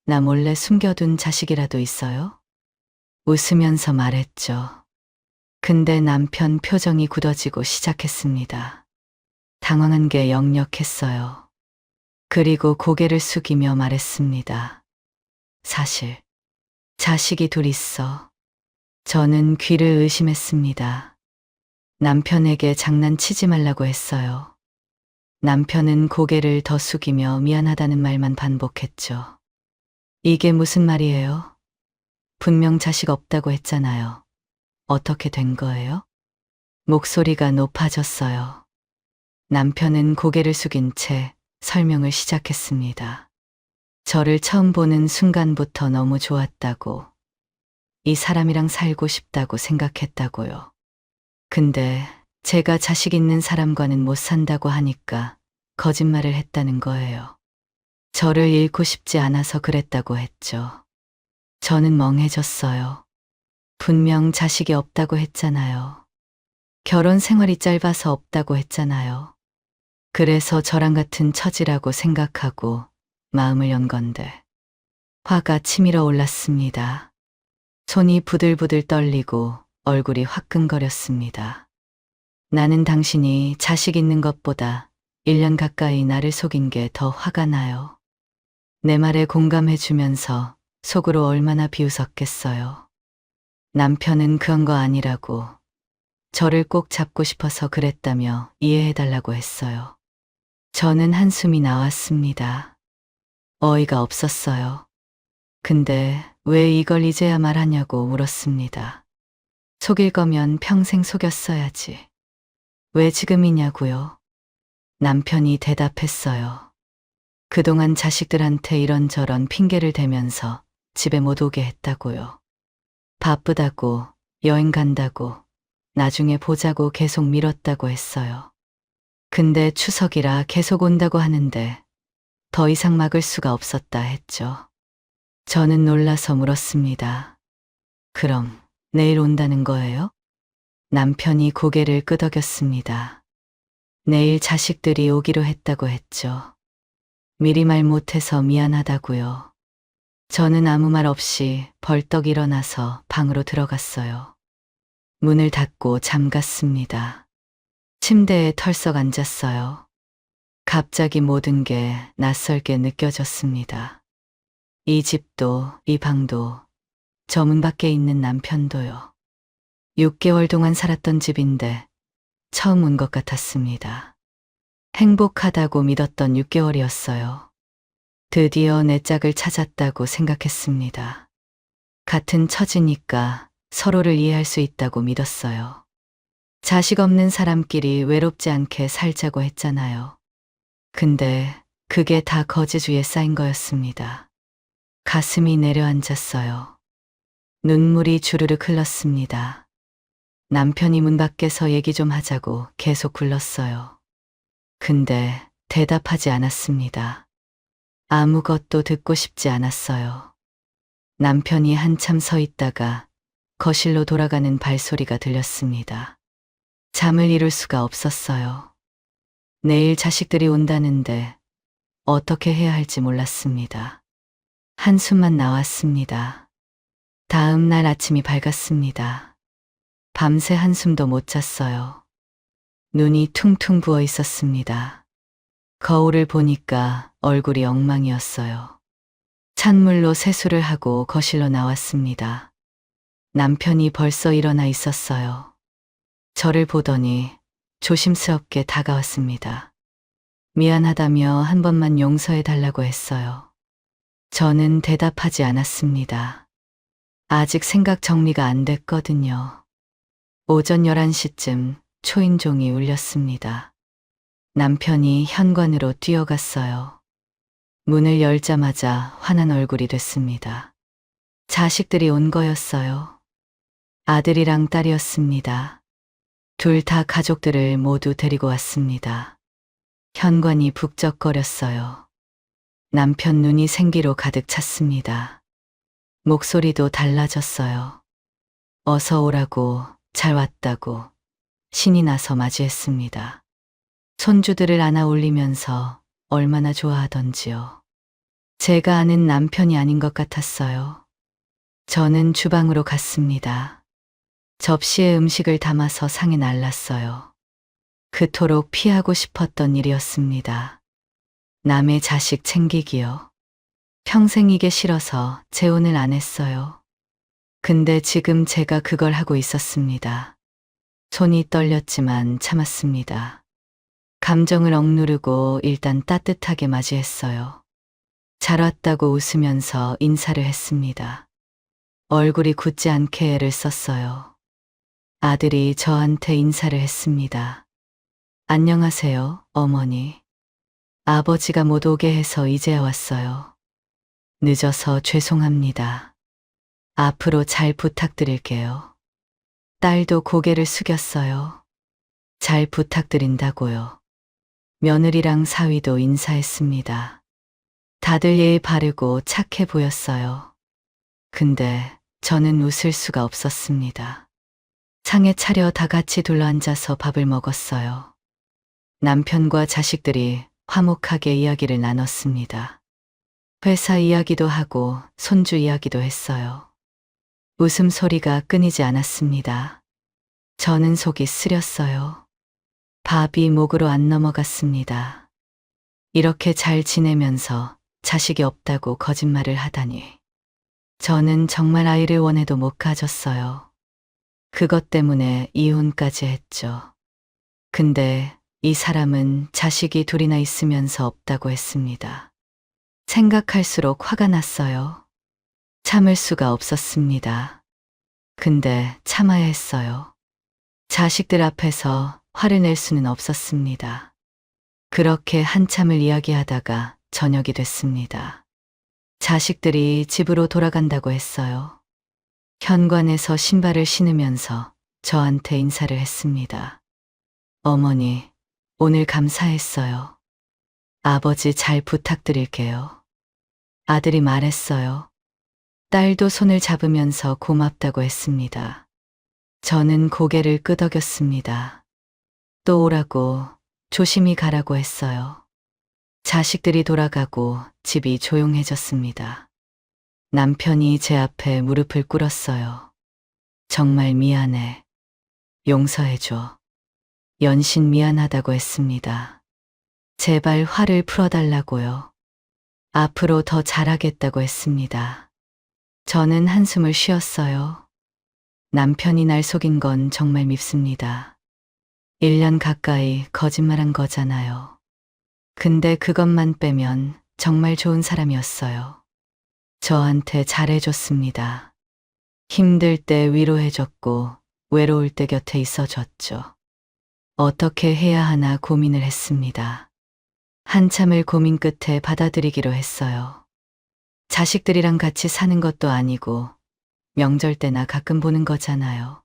Speaker 2: 나 몰래 숨겨둔 자식이라도 있어요? 웃으면서 말했죠. 근데 남편 표정이 굳어지고 시작했습니다. 당황한 게 역력했어요. 그리고 고개를 숙이며 말했습니다. 사실 자식이 둘 있어. 저는 귀를 의심했습니다. 남편에게 장난치지 말라고 했어요. 남편은 고개를 더 숙이며 미안하다는 말만 반복했죠. 이게 무슨 말이에요? 분명 자식 없다고 했잖아요. 어떻게 된 거예요? 목소리가 높아졌어요. 남편은 고개를 숙인 채 설명을 시작했습니다. 저를 처음 보는 순간부터 너무 좋았다고, 이 사람이랑 살고 싶다고 생각했다고요. 근데 제가 자식 있는 사람과는 못 산다고 하니까 거짓말을 했다는 거예요. 저를 잃고 싶지 않아서 그랬다고 했죠. 저는 멍해졌어요. 분명 자식이 없다고 했잖아요. 결혼 생활이 짧아서 없다고 했잖아요. 그래서 저랑 같은 처지라고 생각하고 마음을 연 건데. 화가 치밀어 올랐습니다. 손이 부들부들 떨리고 얼굴이 화끈거렸습니다. 나는 당신이 자식 있는 것보다 1년 가까이 나를 속인 게 더 화가 나요. 내 말에 공감해주면서 속으로 얼마나 비웃었겠어요. 남편은 그런 거 아니라고, 저를 꼭 잡고 싶어서 그랬다며 이해해달라고 했어요. 저는 한숨이 나왔습니다. 어이가 없었어요. 근데 왜 이걸 이제야 말하냐고 물었습니다. 속일 거면 평생 속였어야지. 왜 지금이냐고요? 남편이 대답했어요. 그동안 자식들한테 이런저런 핑계를 대면서 집에 못 오게 했다고요. 바쁘다고, 여행 간다고, 나중에 보자고 계속 미뤘다고 했어요. 근데 추석이라 계속 온다고 하는데 더 이상 막을 수가 없었다 했죠. 저는 놀라서 물었습니다. 그럼 내일 온다는 거예요? 남편이 고개를 끄덕였습니다. 내일 자식들이 오기로 했다고 했죠. 미리 말 못해서 미안하다고요. 저는 아무 말 없이 벌떡 일어나서 방으로 들어갔어요. 문을 닫고 잠갔습니다. 침대에 털썩 앉았어요. 갑자기 모든 게 낯설게 느껴졌습니다. 이 집도, 이 방도, 저 문 밖에 있는 남편도요. 6개월 동안 살았던 집인데 처음 온 것 같았습니다. 행복하다고 믿었던 6개월이었어요. 드디어 내 짝을 찾았다고 생각했습니다. 같은 처지니까 서로를 이해할 수 있다고 믿었어요. 자식 없는 사람끼리 외롭지 않게 살자고 했잖아요. 근데 그게 다 거지주의에 쌓인 거였습니다. 가슴이 내려앉았어요. 눈물이 주르륵 흘렀습니다. 남편이 문 밖에서 얘기 좀 하자고 계속 굴렀어요. 근데 대답하지 않았습니다. 아무것도 듣고 싶지 않았어요. 남편이 한참 서 있다가 거실로 돌아가는 발소리가 들렸습니다. 잠을 이룰 수가 없었어요. 내일 자식들이 온다는데 어떻게 해야 할지 몰랐습니다. 한숨만 나왔습니다. 다음 날 아침이 밝았습니다. 밤새 한숨도 못 잤어요. 눈이 퉁퉁 부어 있었습니다. 거울을 보니까 얼굴이 엉망이었어요. 찬물로 세수를 하고 거실로 나왔습니다. 남편이 벌써 일어나 있었어요. 저를 보더니 조심스럽게 다가왔습니다. 미안하다며 한 번만 용서해 달라고 했어요. 저는 대답하지 않았습니다. 아직 생각 정리가 안 됐거든요. 오전 11시쯤 초인종이 울렸습니다. 남편이 현관으로 뛰어갔어요. 문을 열자마자 환한 얼굴이 됐습니다. 자식들이 온 거였어요. 아들이랑 딸이었습니다. 둘 다 가족들을 모두 데리고 왔습니다. 현관이 북적거렸어요. 남편 눈이 생기로 가득 찼습니다. 목소리도 달라졌어요. 어서 오라고, 잘 왔다고, 신이 나서 맞이했습니다. 손주들을 안아 올리면서 얼마나 좋아하던지요. 제가 아는 남편이 아닌 것 같았어요. 저는 주방으로 갔습니다. 접시에 음식을 담아서 상에 날랐어요. 그토록 피하고 싶었던 일이었습니다. 남의 자식 챙기기요. 평생 이게 싫어서 재혼을 안 했어요. 근데 지금 제가 그걸 하고 있었습니다. 손이 떨렸지만 참았습니다. 감정을 억누르고 일단 따뜻하게 맞이했어요. 잘 왔다고 웃으면서 인사를 했습니다. 얼굴이 굳지 않게 애를 썼어요. 아들이 저한테 인사를 했습니다. 안녕하세요, 어머니. 아버지가 못 오게 해서 이제야 왔어요. 늦어서 죄송합니다. 앞으로 잘 부탁드릴게요. 딸도 고개를 숙였어요. 잘 부탁드린다고요. 며느리랑 사위도 인사했습니다. 다들 예의 바르고 착해 보였어요. 근데 저는 웃을 수가 없었습니다. 상에 차려 다 같이 둘러앉아서 밥을 먹었어요. 남편과 자식들이 화목하게 이야기를 나눴습니다. 회사 이야기도 하고 손주 이야기도 했어요. 웃음소리가 끊이지 않았습니다. 저는 속이 쓰렸어요. 밥이 목으로 안 넘어갔습니다. 이렇게 잘 지내면서 자식이 없다고 거짓말을 하다니. 저는 정말 아이를 원해도 못 가졌어요. 그것 때문에 이혼까지 했죠. 근데 이 사람은 자식이 둘이나 있으면서 없다고 했습니다. 생각할수록 화가 났어요. 참을 수가 없었습니다. 근데 참아야 했어요. 자식들 앞에서 화를 낼 수는 없었습니다. 그렇게 한참을 이야기하다가 저녁이 됐습니다. 자식들이 집으로 돌아간다고 했어요. 현관에서 신발을 신으면서 저한테 인사를 했습니다. 어머니, 오늘 감사했어요. 아버지 잘 부탁드릴게요. 아들이 말했어요. 딸도 손을 잡으면서 고맙다고 했습니다. 저는 고개를 끄덕였습니다. 또 오라고, 조심히 가라고 했어요. 자식들이 돌아가고 집이 조용해졌습니다. 남편이 제 앞에 무릎을 꿇었어요. 정말 미안해. 용서해줘. 연신 미안하다고 했습니다. 제발 화를 풀어달라고요. 앞으로 더 잘하겠다고 했습니다. 저는 한숨을 쉬었어요. 남편이 날 속인 건 정말 밉습니다. 1년 가까이 거짓말한 거잖아요. 근데 그것만 빼면 정말 좋은 사람이었어요. 저한테 잘해줬습니다. 힘들 때 위로해줬고 외로울 때 곁에 있어줬죠. 어떻게 해야 하나 고민을 했습니다. 한참을 고민 끝에 받아들이기로 했어요. 자식들이랑 같이 사는 것도 아니고 명절 때나 가끔 보는 거잖아요.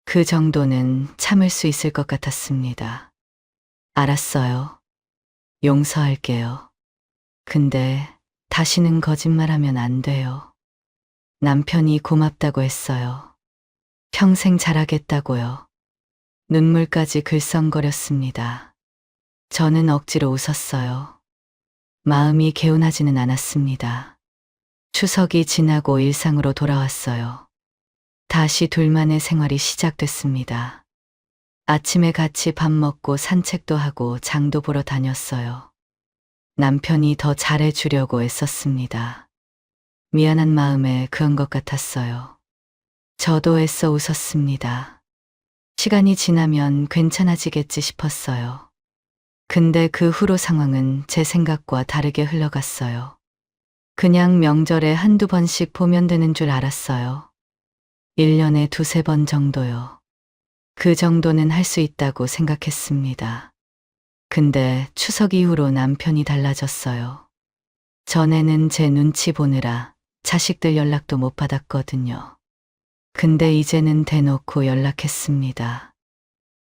Speaker 2: 그 정도는 참을 수 있을 것 같았습니다. 알았어요. 용서할게요. 근데 다시는 거짓말하면 안 돼요. 남편이 고맙다고 했어요. 평생 잘하겠다고요. 눈물까지 글썽거렸습니다. 저는 억지로 웃었어요. 마음이 개운하지는 않았습니다. 추석이 지나고 일상으로 돌아왔어요. 다시 둘만의 생활이 시작됐습니다. 아침에 같이 밥 먹고 산책도 하고 장도 보러 다녔어요. 남편이 더 잘해주려고 애썼습니다. 미안한 마음에 그런 것 같았어요. 저도 애써 웃었습니다. 시간이 지나면 괜찮아지겠지 싶었어요. 근데 그 후로 상황은 제 생각과 다르게 흘러갔어요. 그냥 명절에 한두 번씩 보면 되는 줄 알았어요. 1년에 두세 번 정도요. 그 정도는 할 수 있다고 생각했습니다. 근데 추석 이후로 남편이 달라졌어요. 전에는 제 눈치 보느라 자식들 연락도 못 받았거든요. 근데 이제는 대놓고 연락했습니다.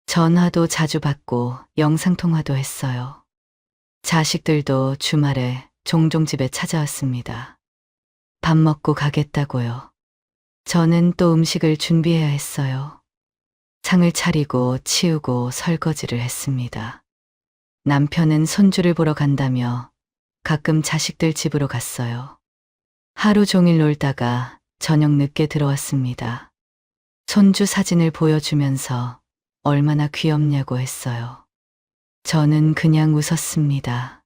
Speaker 2: 전화도 자주 받고 영상통화도 했어요. 자식들도 주말에 종종 집에 찾아왔습니다. 밥 먹고 가겠다고요. 저는 또 음식을 준비해야 했어요. 상을 차리고 치우고 설거지를 했습니다. 남편은 손주를 보러 간다며 가끔 자식들 집으로 갔어요. 하루 종일 놀다가 저녁 늦게 들어왔습니다. 손주 사진을 보여주면서 얼마나 귀엽냐고 했어요. 저는 그냥 웃었습니다.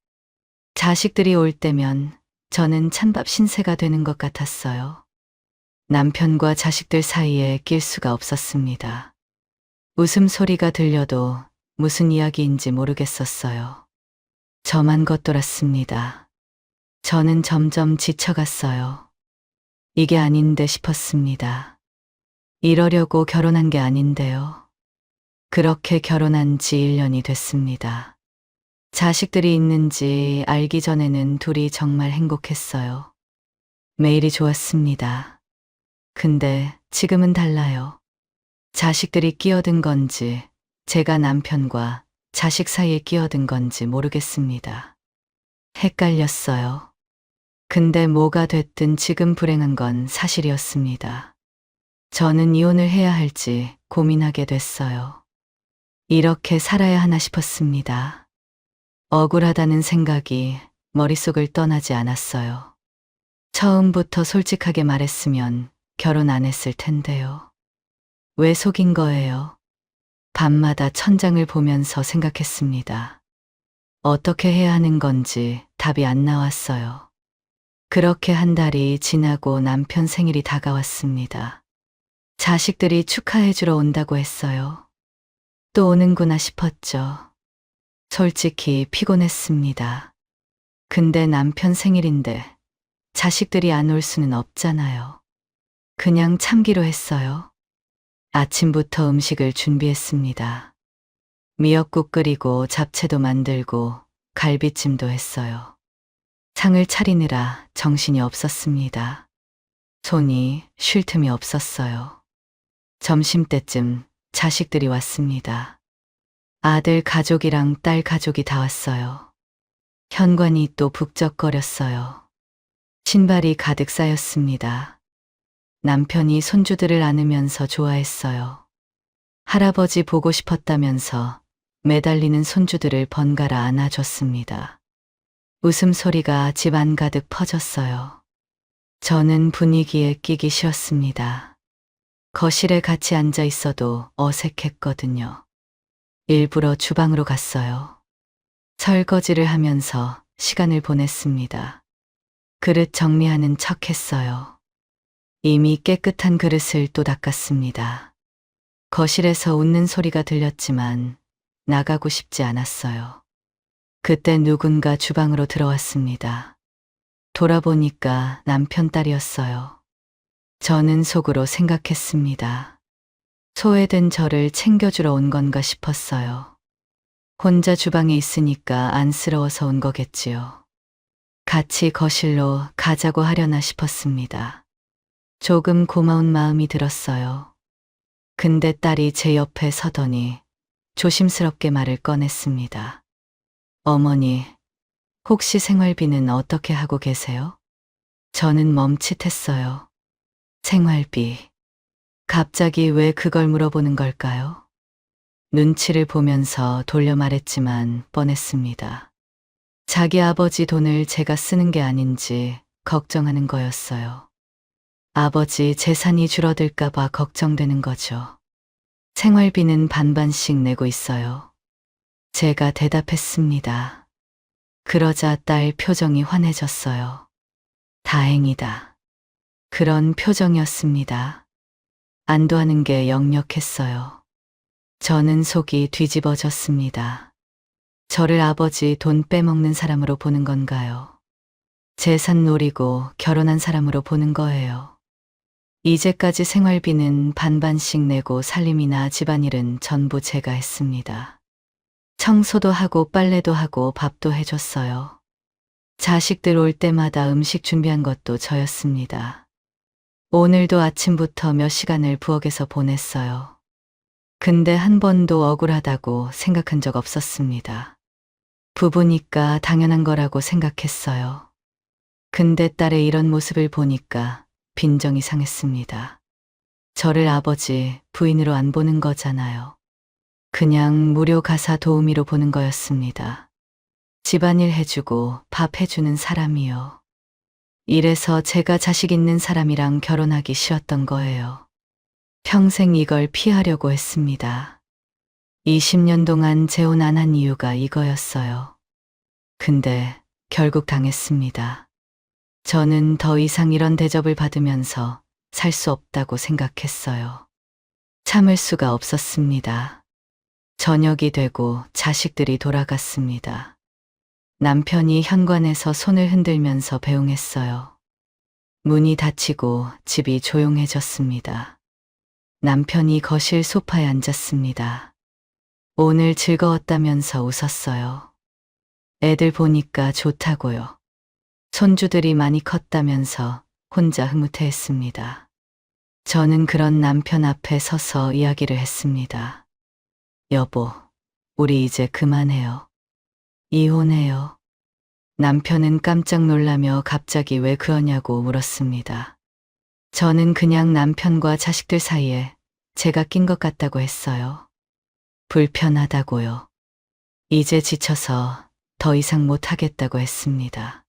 Speaker 2: 자식들이 올 때면 저는 찬밥 신세가 되는 것 같았어요. 남편과 자식들 사이에 낄 수가 없었습니다. 웃음소리가 들려도 무슨 이야기인지 모르겠었어요. 저만 겉돌았습니다. 저는 점점 지쳐갔어요. 이게 아닌데 싶었습니다. 이러려고 결혼한 게 아닌데요. 그렇게 결혼한 지 1년이 됐습니다. 자식들이 있는지 알기 전에는 둘이 정말 행복했어요. 매일이 좋았습니다. 근데 지금은 달라요. 자식들이 끼어든 건지 제가 남편과 자식 사이에 끼어든 건지 모르겠습니다. 헷갈렸어요. 근데 뭐가 됐든 지금 불행한 건 사실이었습니다. 저는 이혼을 해야 할지 고민하게 됐어요. 이렇게 살아야 하나 싶었습니다. 억울하다는 생각이 머릿속을 떠나지 않았어요. 처음부터 솔직하게 말했으면 결혼 안 했을 텐데요. 왜 속인 거예요? 밤마다 천장을 보면서 생각했습니다. 어떻게 해야 하는 건지 답이 안 나왔어요. 그렇게 한 달이 지나고 남편 생일이 다가왔습니다. 자식들이 축하해주러 온다고 했어요. 또 오는구나 싶었죠. 솔직히 피곤했습니다. 근데 남편 생일인데 자식들이 안 올 수는 없잖아요. 그냥 참기로 했어요. 아침부터 음식을 준비했습니다. 미역국 끓이고 잡채도 만들고 갈비찜도 했어요. 상을 차리느라 정신이 없었습니다. 손이 쉴 틈이 없었어요. 점심때쯤 자식들이 왔습니다. 아들 가족이랑 딸 가족이 다 왔어요. 현관이 또 북적거렸어요. 신발이 가득 쌓였습니다. 남편이 손주들을 안으면서 좋아했어요. 할아버지 보고 싶었다면서 매달리는 손주들을 번갈아 안아줬습니다. 웃음소리가 집안 가득 퍼졌어요. 저는 분위기에 끼기 싫었습니다. 거실에 같이 앉아 있어도 어색했거든요. 일부러 주방으로 갔어요. 설거지를 하면서 시간을 보냈습니다. 그릇 정리하는 척 했어요. 이미 깨끗한 그릇을 또 닦았습니다. 거실에서 웃는 소리가 들렸지만 나가고 싶지 않았어요. 그때 누군가 주방으로 들어왔습니다. 돌아보니까 남편 딸이었어요. 저는 속으로 생각했습니다. 소외된 저를 챙겨주러 온 건가 싶었어요. 혼자 주방에 있으니까 안쓰러워서 온 거겠지요. 같이 거실로 가자고 하려나 싶었습니다. 조금 고마운 마음이 들었어요. 근데 딸이 제 옆에 서더니 조심스럽게 말을 꺼냈습니다. 어머니, 혹시 생활비는 어떻게 하고 계세요? 저는 멈칫했어요. 생활비. 갑자기 왜 그걸 물어보는 걸까요? 눈치를 보면서 돌려 말했지만 뻔했습니다. 자기 아버지 돈을 제가 쓰는 게 아닌지 걱정하는 거였어요. 아버지 재산이 줄어들까봐 걱정되는 거죠. 생활비는 반반씩 내고 있어요. 제가 대답했습니다. 그러자 딸 표정이 환해졌어요. 다행이다. 그런 표정이었습니다. 안도하는 게 역력했어요. 저는 속이 뒤집어졌습니다. 저를 아버지 돈 빼먹는 사람으로 보는 건가요? 재산 노리고 결혼한 사람으로 보는 거예요. 이제까지 생활비는 반반씩 내고 살림이나 집안일은 전부 제가 했습니다. 청소도 하고 빨래도 하고 밥도 해줬어요. 자식들 올 때마다 음식 준비한 것도 저였습니다. 오늘도 아침부터 몇 시간을 부엌에서 보냈어요. 근데 한 번도 억울하다고 생각한 적 없었습니다. 부부니까 당연한 거라고 생각했어요. 근데 딸의 이런 모습을 보니까 빈정이 상했습니다. 저를 아버지, 부인으로 안 보는 거잖아요. 그냥 무료 가사 도우미로 보는 거였습니다. 집안일 해주고 밥 해주는 사람이요. 이래서 제가 자식 있는 사람이랑 결혼하기 싫었던 거예요. 평생 이걸 피하려고 했습니다. 20년 동안 재혼 안 한 이유가 이거였어요. 근데 결국 당했습니다. 저는 더 이상 이런 대접을 받으면서 살 수 없다고 생각했어요. 참을 수가 없었습니다. 저녁이 되고 자식들이 돌아갔습니다. 남편이 현관에서 손을 흔들면서 배웅했어요. 문이 닫히고 집이 조용해졌습니다. 남편이 거실 소파에 앉았습니다. 오늘 즐거웠다면서 웃었어요. 애들 보니까 좋다고요. 손주들이 많이 컸다면서 혼자 흐뭇해했습니다. 저는 그런 남편 앞에 서서 이야기를 했습니다. 여보, 우리 이제 그만해요. 이혼해요. 남편은 깜짝 놀라며 갑자기 왜 그러냐고 물었습니다. 저는 그냥 남편과 자식들 사이에 제가 낀 것 같다고 했어요. 불편하다고요. 이제 지쳐서 더 이상 못하겠다고 했습니다.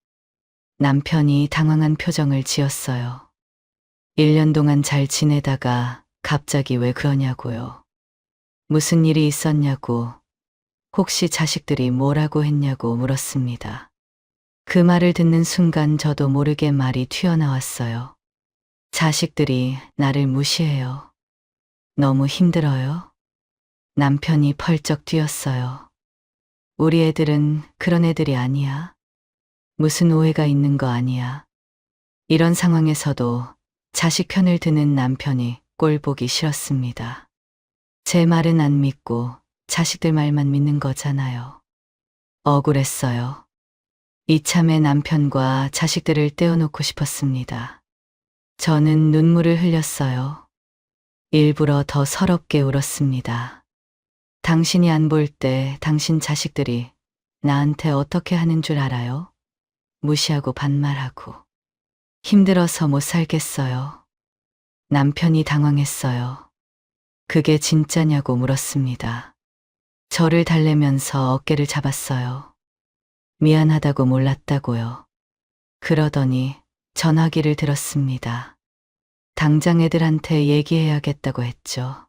Speaker 2: 남편이 당황한 표정을 지었어요. 1년 동안 잘 지내다가 갑자기 왜 그러냐고요. 무슨 일이 있었냐고, 혹시 자식들이 뭐라고 했냐고 물었습니다. 그 말을 듣는 순간 저도 모르게 말이 튀어나왔어요. 자식들이 나를 무시해요. 너무 힘들어요. 남편이 펄쩍 뛰었어요. 우리 애들은 그런 애들이 아니야. 무슨 오해가 있는 거 아니야. 이런 상황에서도 자식 편을 드는 남편이 꼴보기 싫었습니다. 제 말은 안 믿고 자식들 말만 믿는 거잖아요. 억울했어요. 이참에 남편과 자식들을 떼어놓고 싶었습니다. 저는 눈물을 흘렸어요. 일부러 더 서럽게 울었습니다. 당신이 안 볼 때 당신 자식들이 나한테 어떻게 하는 줄 알아요? 무시하고 반말하고. 힘들어서 못 살겠어요. 남편이 당황했어요. 그게 진짜냐고 물었습니다. 저를 달래면서 어깨를 잡았어요. 미안하다고 몰랐다고요. 그러더니 전화기를 들었습니다. 당장 애들한테 얘기해야겠다고 했죠.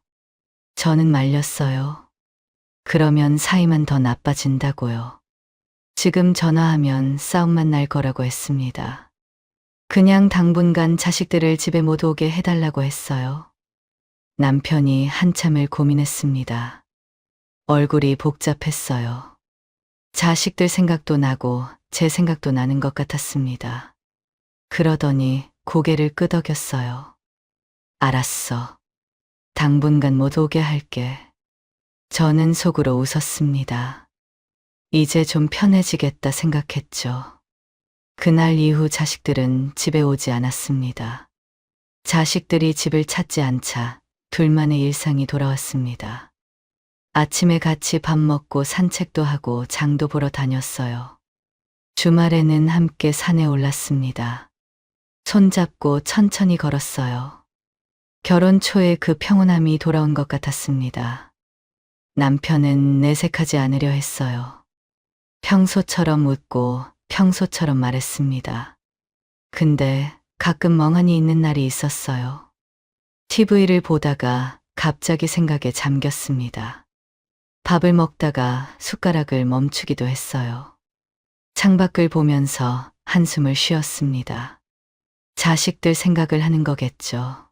Speaker 2: 저는 말렸어요. 그러면 사이만 더 나빠진다고요. 지금 전화하면 싸움만 날 거라고 했습니다. 그냥 당분간 자식들을 집에 못 오게 해달라고 했어요. 남편이 한참을 고민했습니다. 얼굴이 복잡했어요. 자식들 생각도 나고 제 생각도 나는 것 같았습니다. 그러더니 고개를 끄덕였어요. 알았어. 당분간 못 오게 할게. 저는 속으로 웃었습니다. 이제 좀 편해지겠다 생각했죠. 그날 이후 자식들은 집에 오지 않았습니다. 자식들이 집을 찾지 않자 둘만의 일상이 돌아왔습니다. 아침에 같이 밥 먹고 산책도 하고 장도 보러 다녔어요. 주말에는 함께 산에 올랐습니다. 손잡고 천천히 걸었어요. 결혼 초에 그 평온함이 돌아온 것 같았습니다. 남편은 내색하지 않으려 했어요. 평소처럼 웃고 평소처럼 말했습니다. 근데 가끔 멍하니 있는 날이 있었어요. TV를 보다가 갑자기 생각에 잠겼습니다. 밥을 먹다가 숟가락을 멈추기도 했어요. 창밖을 보면서 한숨을 쉬었습니다. 자식들 생각을 하는 거겠죠.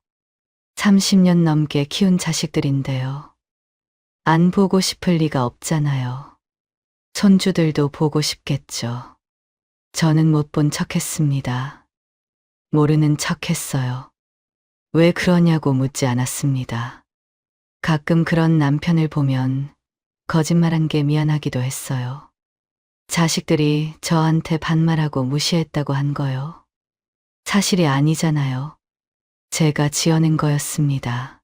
Speaker 2: 30년 넘게 키운 자식들인데요. 안 보고 싶을 리가 없잖아요. 손주들도 보고 싶겠죠. 저는 못 본 척 했습니다. 모르는 척 했어요. 왜 그러냐고 묻지 않았습니다. 가끔 그런 남편을 보면 거짓말한 게 미안하기도 했어요. 자식들이 저한테 반말하고 무시했다고 한 거요. 사실이 아니잖아요. 제가 지어낸 거였습니다.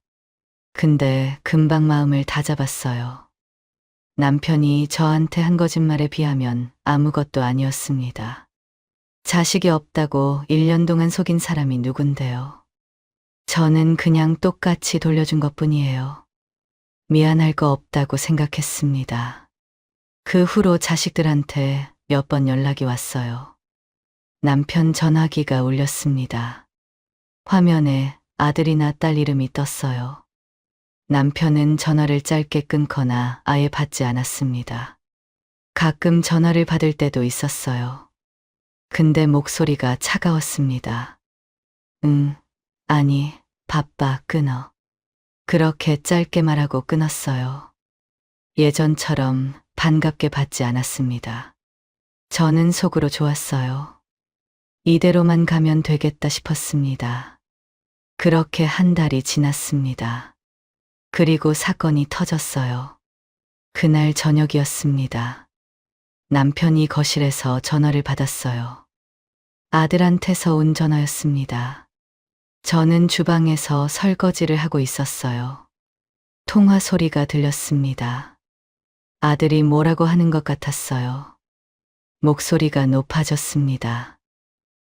Speaker 2: 근데 금방 마음을 다잡았어요. 남편이 저한테 한 거짓말에 비하면 아무것도 아니었습니다. 자식이 없다고 1년 동안 속인 사람이 누군데요. 저는 그냥 똑같이 돌려준 것뿐이에요. 미안할 거 없다고 생각했습니다. 그 후로 자식들한테 몇 번 연락이 왔어요. 남편 전화기가 울렸습니다. 화면에 아들이나 딸 이름이 떴어요. 남편은 전화를 짧게 끊거나 아예 받지 않았습니다. 가끔 전화를 받을 때도 있었어요. 근데 목소리가 차가웠습니다. 아니, 바빠, 끊어. 그렇게 짧게 말하고 끊었어요. 예전처럼 반갑게 받지 않았습니다. 저는 속으로 좋았어요. 이대로만 가면 되겠다 싶었습니다. 그렇게 한 달이 지났습니다. 그리고 사건이 터졌어요. 그날 저녁이었습니다. 남편이 거실에서 전화를 받았어요. 아들한테서 온 전화였습니다. 저는 주방에서 설거지를 하고 있었어요. 통화 소리가 들렸습니다. 아들이 뭐라고 하는 것 같았어요. 목소리가 높아졌습니다.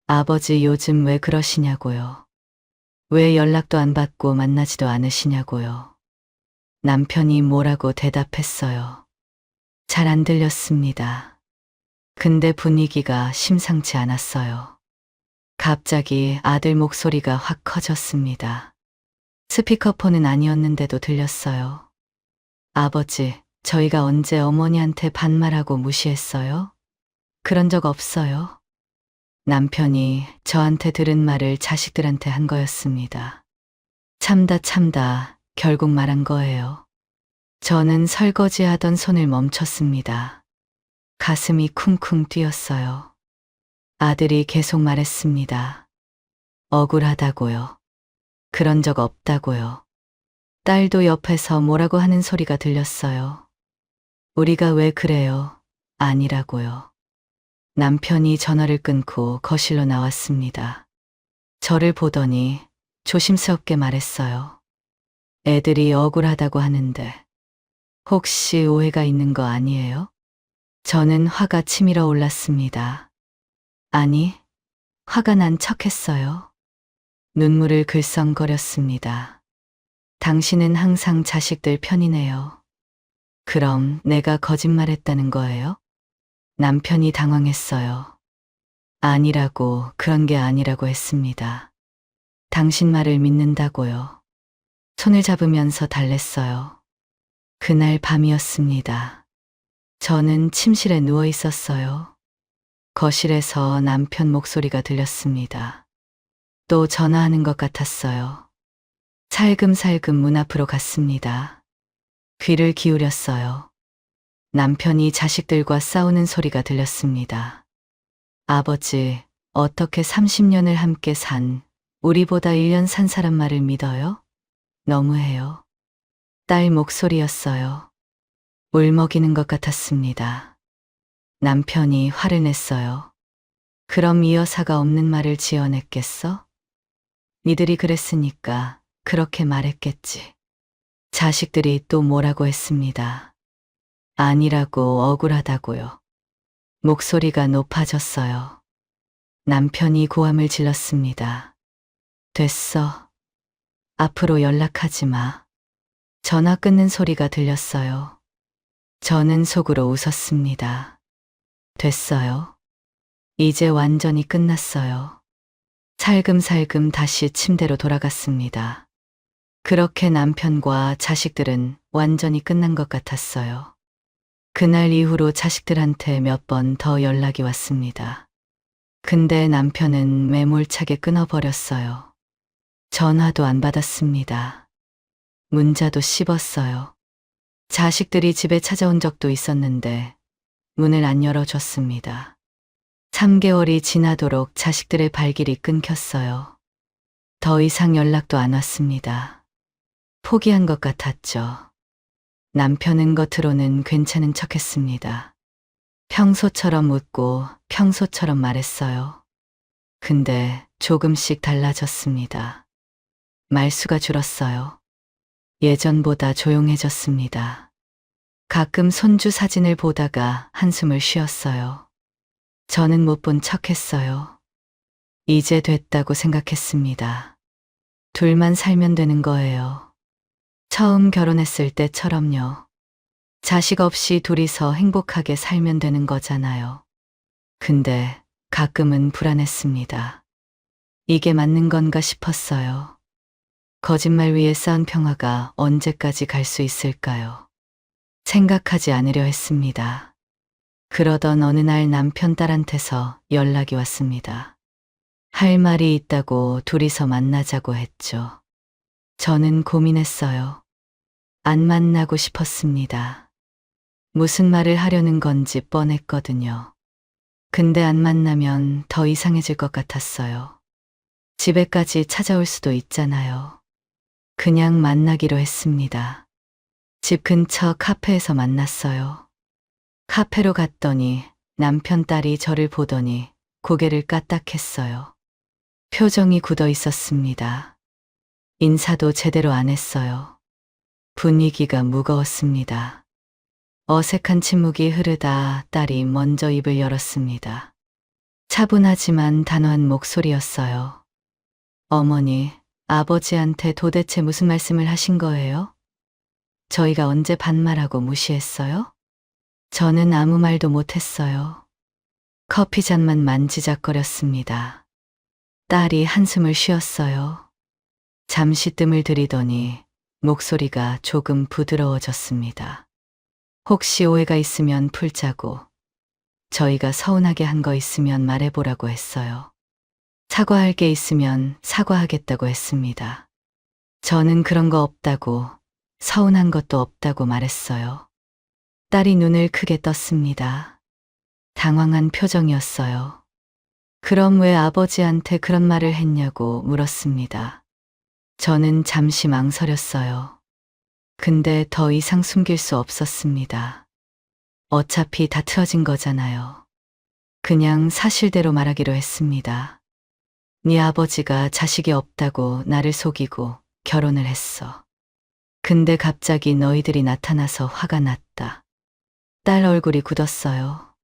Speaker 2: 아버지 요즘 왜 그러시냐고요. 왜 연락도 안 받고 만나지도 않으시냐고요. 남편이 뭐라고 대답했어요. 잘 안 들렸습니다. 근데 분위기가 심상치 않았어요. 갑자기 아들 목소리가 확 커졌습니다. 스피커폰은 아니었는데도 들렸어요. 아버지, 저희가 언제 어머니한테 반말하고 무시했어요? 그런 적 없어요. 남편이 저한테 들은 말을 자식들한테 한 거였습니다. 참다 결국 말한 거예요. 저는 설거지하던 손을 멈췄습니다. 가슴이 쿵쿵 뛰었어요. 아들이 계속 말했습니다. 억울하다고요. 그런 적 없다고요. 딸도 옆에서 뭐라고 하는 소리가 들렸어요. 우리가 왜 그래요? 아니라고요. 남편이 전화를 끊고 거실로 나왔습니다. 저를 보더니 조심스럽게 말했어요. 애들이 억울하다고 하는데 혹시 오해가 있는 거 아니에요? 저는 화가 치밀어 올랐습니다. 아니, 화가 난 척했어요. 눈물을 글썽거렸습니다. 당신은 항상 자식들 편이네요. 그럼 내가 거짓말했다는 거예요? 남편이 당황했어요. 아니라고, 그런 게 아니라고 했습니다. 당신 말을 믿는다고요. 손을 잡으면서 달랬어요. 그날 밤이었습니다. 저는 침실에 누워 있었어요. 거실에서 남편 목소리가 들렸습니다. 또 전화하는 것 같았어요. 살금살금 문 앞으로 갔습니다. 귀를 기울였어요. 남편이 자식들과 싸우는 소리가 들렸습니다. 아버지, 어떻게 30년을 함께 산, 우리보다 1년 산 사람 말을 믿어요? 너무해요. 딸 목소리였어요. 울먹이는 것 같았습니다. 남편이 화를 냈어요. 그럼 이 여사가 없는 말을 지어냈겠어? 니들이 그랬으니까 그렇게 말했겠지. 자식들이 또 뭐라고 했습니다. 아니라고, 억울하다고요. 목소리가 높아졌어요. 남편이 고함을 질렀습니다. 됐어. 앞으로 연락하지 마. 전화 끊는 소리가 들렸어요. 저는 속으로 웃었습니다. 됐어요. 이제 완전히 끝났어요. 살금살금 다시 침대로 돌아갔습니다. 그렇게 남편과 자식들은 완전히 끝난 것 같았어요. 그날 이후로 자식들한테 몇 번 더 연락이 왔습니다. 근데 남편은 매몰차게 끊어버렸어요. 전화도 안 받았습니다. 문자도 씹었어요. 자식들이 집에 찾아온 적도 있었는데 문을 안 열어줬습니다. 3개월이 지나도록 자식들의 발길이 끊겼어요. 더 이상 연락도 안 왔습니다. 포기한 것 같았죠. 남편은 겉으로는 괜찮은 척했습니다. 평소처럼 웃고 평소처럼 말했어요. 근데 조금씩 달라졌습니다. 말수가 줄었어요. 예전보다 조용해졌습니다. 가끔 손주 사진을 보다가 한숨을 쉬었어요. 저는 못 본 척했어요. 이제 됐다고 생각했습니다. 둘만 살면 되는 거예요. 처음 결혼했을 때처럼요. 자식 없이 둘이서 행복하게 살면 되는 거잖아요. 근데 가끔은 불안했습니다. 이게 맞는 건가 싶었어요. 거짓말 위에 쌓은 평화가 언제까지 갈 수 있을까요? 생각하지 않으려 했습니다. 그러던 어느 날 남편 딸한테서 연락이 왔습니다. 할 말이 있다고 둘이서 만나자고 했죠. 저는 고민했어요. 안 만나고 싶었습니다. 무슨 말을 하려는 건지 뻔했거든요. 근데 안 만나면 더 이상해질 것 같았어요. 집에까지 찾아올 수도 있잖아요. 그냥 만나기로 했습니다. 집 근처 카페에서 만났어요. 카페로 갔더니 남편 딸이 저를 보더니 고개를 까딱했어요. 표정이 굳어 있었습니다. 인사도 제대로 안 했어요. 분위기가 무거웠습니다. 어색한 침묵이 흐르다 딸이 먼저 입을 열었습니다. 차분하지만 단호한 목소리였어요. 어머니, 아버지한테 도대체 무슨 말씀을 하신 거예요? 저희가 언제 반말하고 무시했어요? 저는 아무 말도 못했어요. 커피잔만 만지작거렸습니다. 딸이 한숨을 쉬었어요. 잠시 뜸을 들이더니 목소리가 조금 부드러워졌습니다. 혹시 오해가 있으면 풀자고, 저희가 서운하게 한 거 있으면 말해보라고 했어요. 사과할 게 있으면 사과하겠다고 했습니다. 저는 그런 거 없다고, 서운한 것도 없다고 말했어요. 딸이 눈을 크게 떴습니다. 당황한 표정이었어요. 그럼 왜 아버지한테 그런 말을 했냐고 물었습니다. 저는 잠시 망설였어요. 근데 더 이상 숨길 수 없었습니다. 어차피 다 틀어진 거잖아요. 그냥 사실대로 말하기로 했습니다. 네 아버지가 자식이 없다고 나를 속이고 결혼을 했어. 근데 갑자기 너희들이 나타나서 화가 났다. 딸 얼굴이 굳었어요.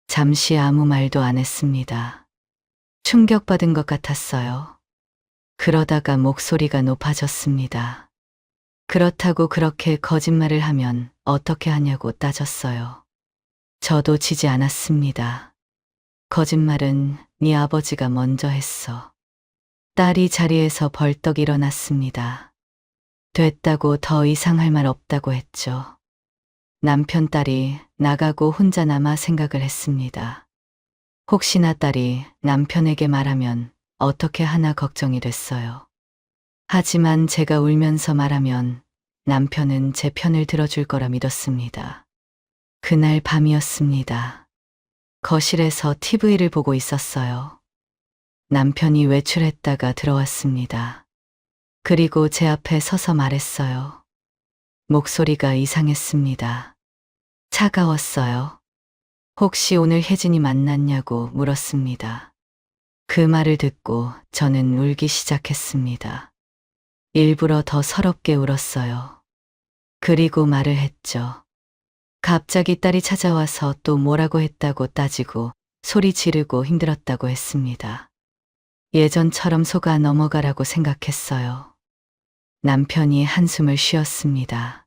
Speaker 2: 잠시 아무 말도 안 했습니다. 충격받은 것 같았어요. 그러다가 목소리가 높아졌습니다. 그렇다고 그렇게 거짓말을 하면 어떻게 하냐고 따졌어요. 저도 지지 않았습니다. 거짓말은 네 아버지가 먼저 했어. 딸이 자리에서 벌떡 일어났습니다. 됐다고 더 이상 할 말 없다고 했죠. 남편 딸이 나가고 혼자 남아 생각을 했습니다. 혹시나 딸이 남편에게 말하면 어떻게 하나 걱정이 됐어요. 하지만 제가 울면서 말하면 남편은 제 편을 들어줄 거라 믿었습니다. 그날 밤이었습니다. 거실에서 TV를 보고 있었어요. 남편이 외출했다가 들어왔습니다. 그리고 제 앞에 서서 말했어요. 목소리가 이상했습니다. 차가웠어요. 혹시 오늘 혜진이 만났냐고 물었습니다. 그 말을 듣고 저는 울기 시작했습니다. 일부러 더 서럽게 울었어요. 그리고 말을 했죠. 갑자기 딸이 찾아와서 또 뭐라고 했다고 따지고 소리 지르고 힘들었다고 했습니다. 예전처럼 속아 넘어가라고 생각했어요. 남편이 한숨을 쉬었습니다.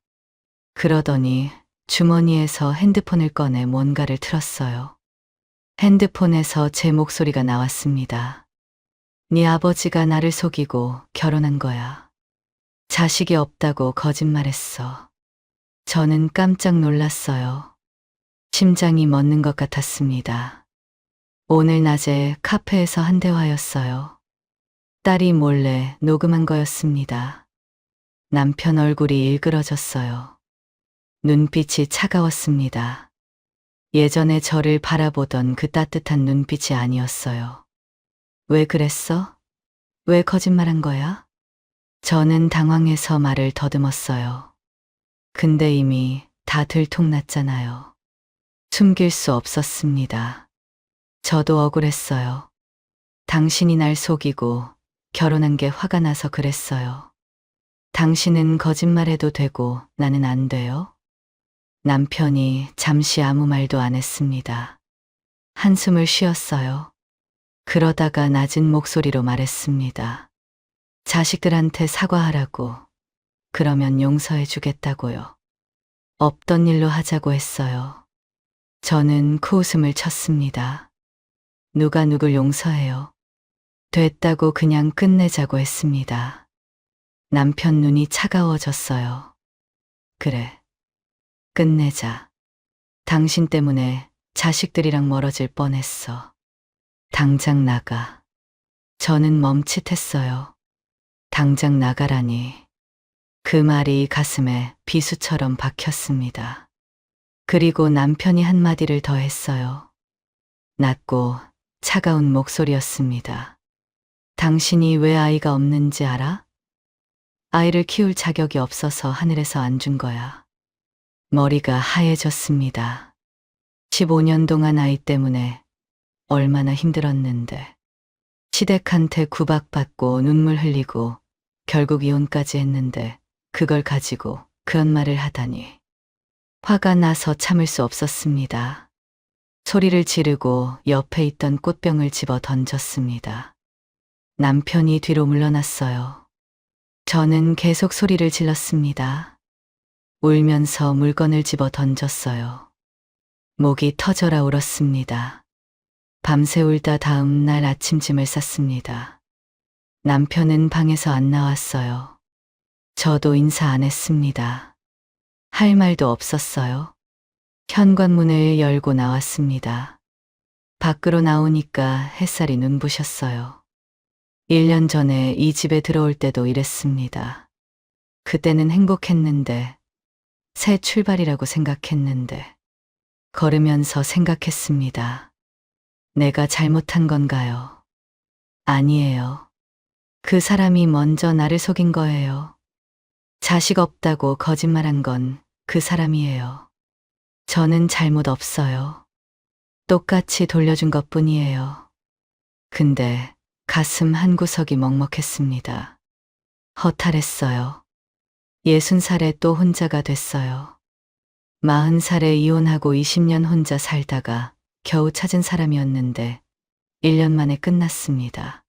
Speaker 2: 그러더니 주머니에서 핸드폰을 꺼내 뭔가를 틀었어요. 핸드폰에서 제 목소리가 나왔습니다. 네 아버지가 나를 속이고 결혼한 거야. 자식이 없다고 거짓말했어. 저는 깜짝 놀랐어요. 심장이 멎는 것 같았습니다. 오늘 낮에 카페에서 한 대화였어요. 딸이 몰래 녹음한 거였습니다. 남편 얼굴이 일그러졌어요. 눈빛이 차가웠습니다. 예전에 저를 바라보던 그 따뜻한 눈빛이 아니었어요. 왜 그랬어? 왜 거짓말한 거야? 저는 당황해서 말을 더듬었어요. 근데 이미 다 들통났잖아요. 숨길 수 없었습니다. 저도 억울했어요. 당신이 날 속이고 결혼한 게 화가 나서 그랬어요. 당신은 거짓말해도 되고 나는 안 돼요? 남편이 잠시 아무 말도 안 했습니다. 한숨을 쉬었어요. 그러다가 낮은 목소리로 말했습니다. 자식들한테 사과하라고. 그러면 용서해 주겠다고요. 없던 일로 하자고 했어요. 저는 코웃음을 쳤습니다. 누가 누굴 용서해요? 됐다고 그냥 끝내자고 했습니다. 남편 눈이 차가워졌어요. 그래. 끝내자. 당신 때문에 자식들이랑 멀어질 뻔했어. 당장 나가. 저는 멈칫했어요. 당장 나가라니. 그 말이 가슴에 비수처럼 박혔습니다. 그리고 남편이 한마디를 더 했어요. 낮고 차가운 목소리였습니다. 당신이 왜 아이가 없는지 알아? 아이를 키울 자격이 없어서 하늘에서 안 준 거야. 머리가 하얘졌습니다. 15년 동안 아이 때문에 얼마나 힘들었는데. 시댁한테 구박받고 눈물 흘리고 결국 이혼까지 했는데 그걸 가지고 그런 말을 하다니. 화가 나서 참을 수 없었습니다. 소리를 지르고 옆에 있던 꽃병을 집어 던졌습니다. 남편이 뒤로 물러났어요. 저는 계속 소리를 질렀습니다. 울면서 물건을 집어 던졌어요. 목이 터져라 울었습니다. 밤새 울다 다음 날 아침짐을 쌌습니다. 남편은 방에서 안 나왔어요. 저도 인사 안 했습니다. 할 말도 없었어요. 현관문을 열고 나왔습니다. 밖으로 나오니까 햇살이 눈부셨어요. 1년 전에 이 집에 들어올 때도 이랬습니다. 그때는 행복했는데, 새 출발이라고 생각했는데, 걸으면서 생각했습니다. 내가 잘못한 건가요? 아니에요. 그 사람이 먼저 나를 속인 거예요. 자식 없다고 거짓말한 건 그 사람이에요. 저는 잘못 없어요. 똑같이 돌려준 것뿐이에요. 근데 가슴 한구석이 먹먹했습니다. 허탈했어요. 60살에 또 혼자가 됐어요. 40살에 이혼하고 20년 혼자 살다가 겨우 찾은 사람이었는데 1년 만에 끝났습니다.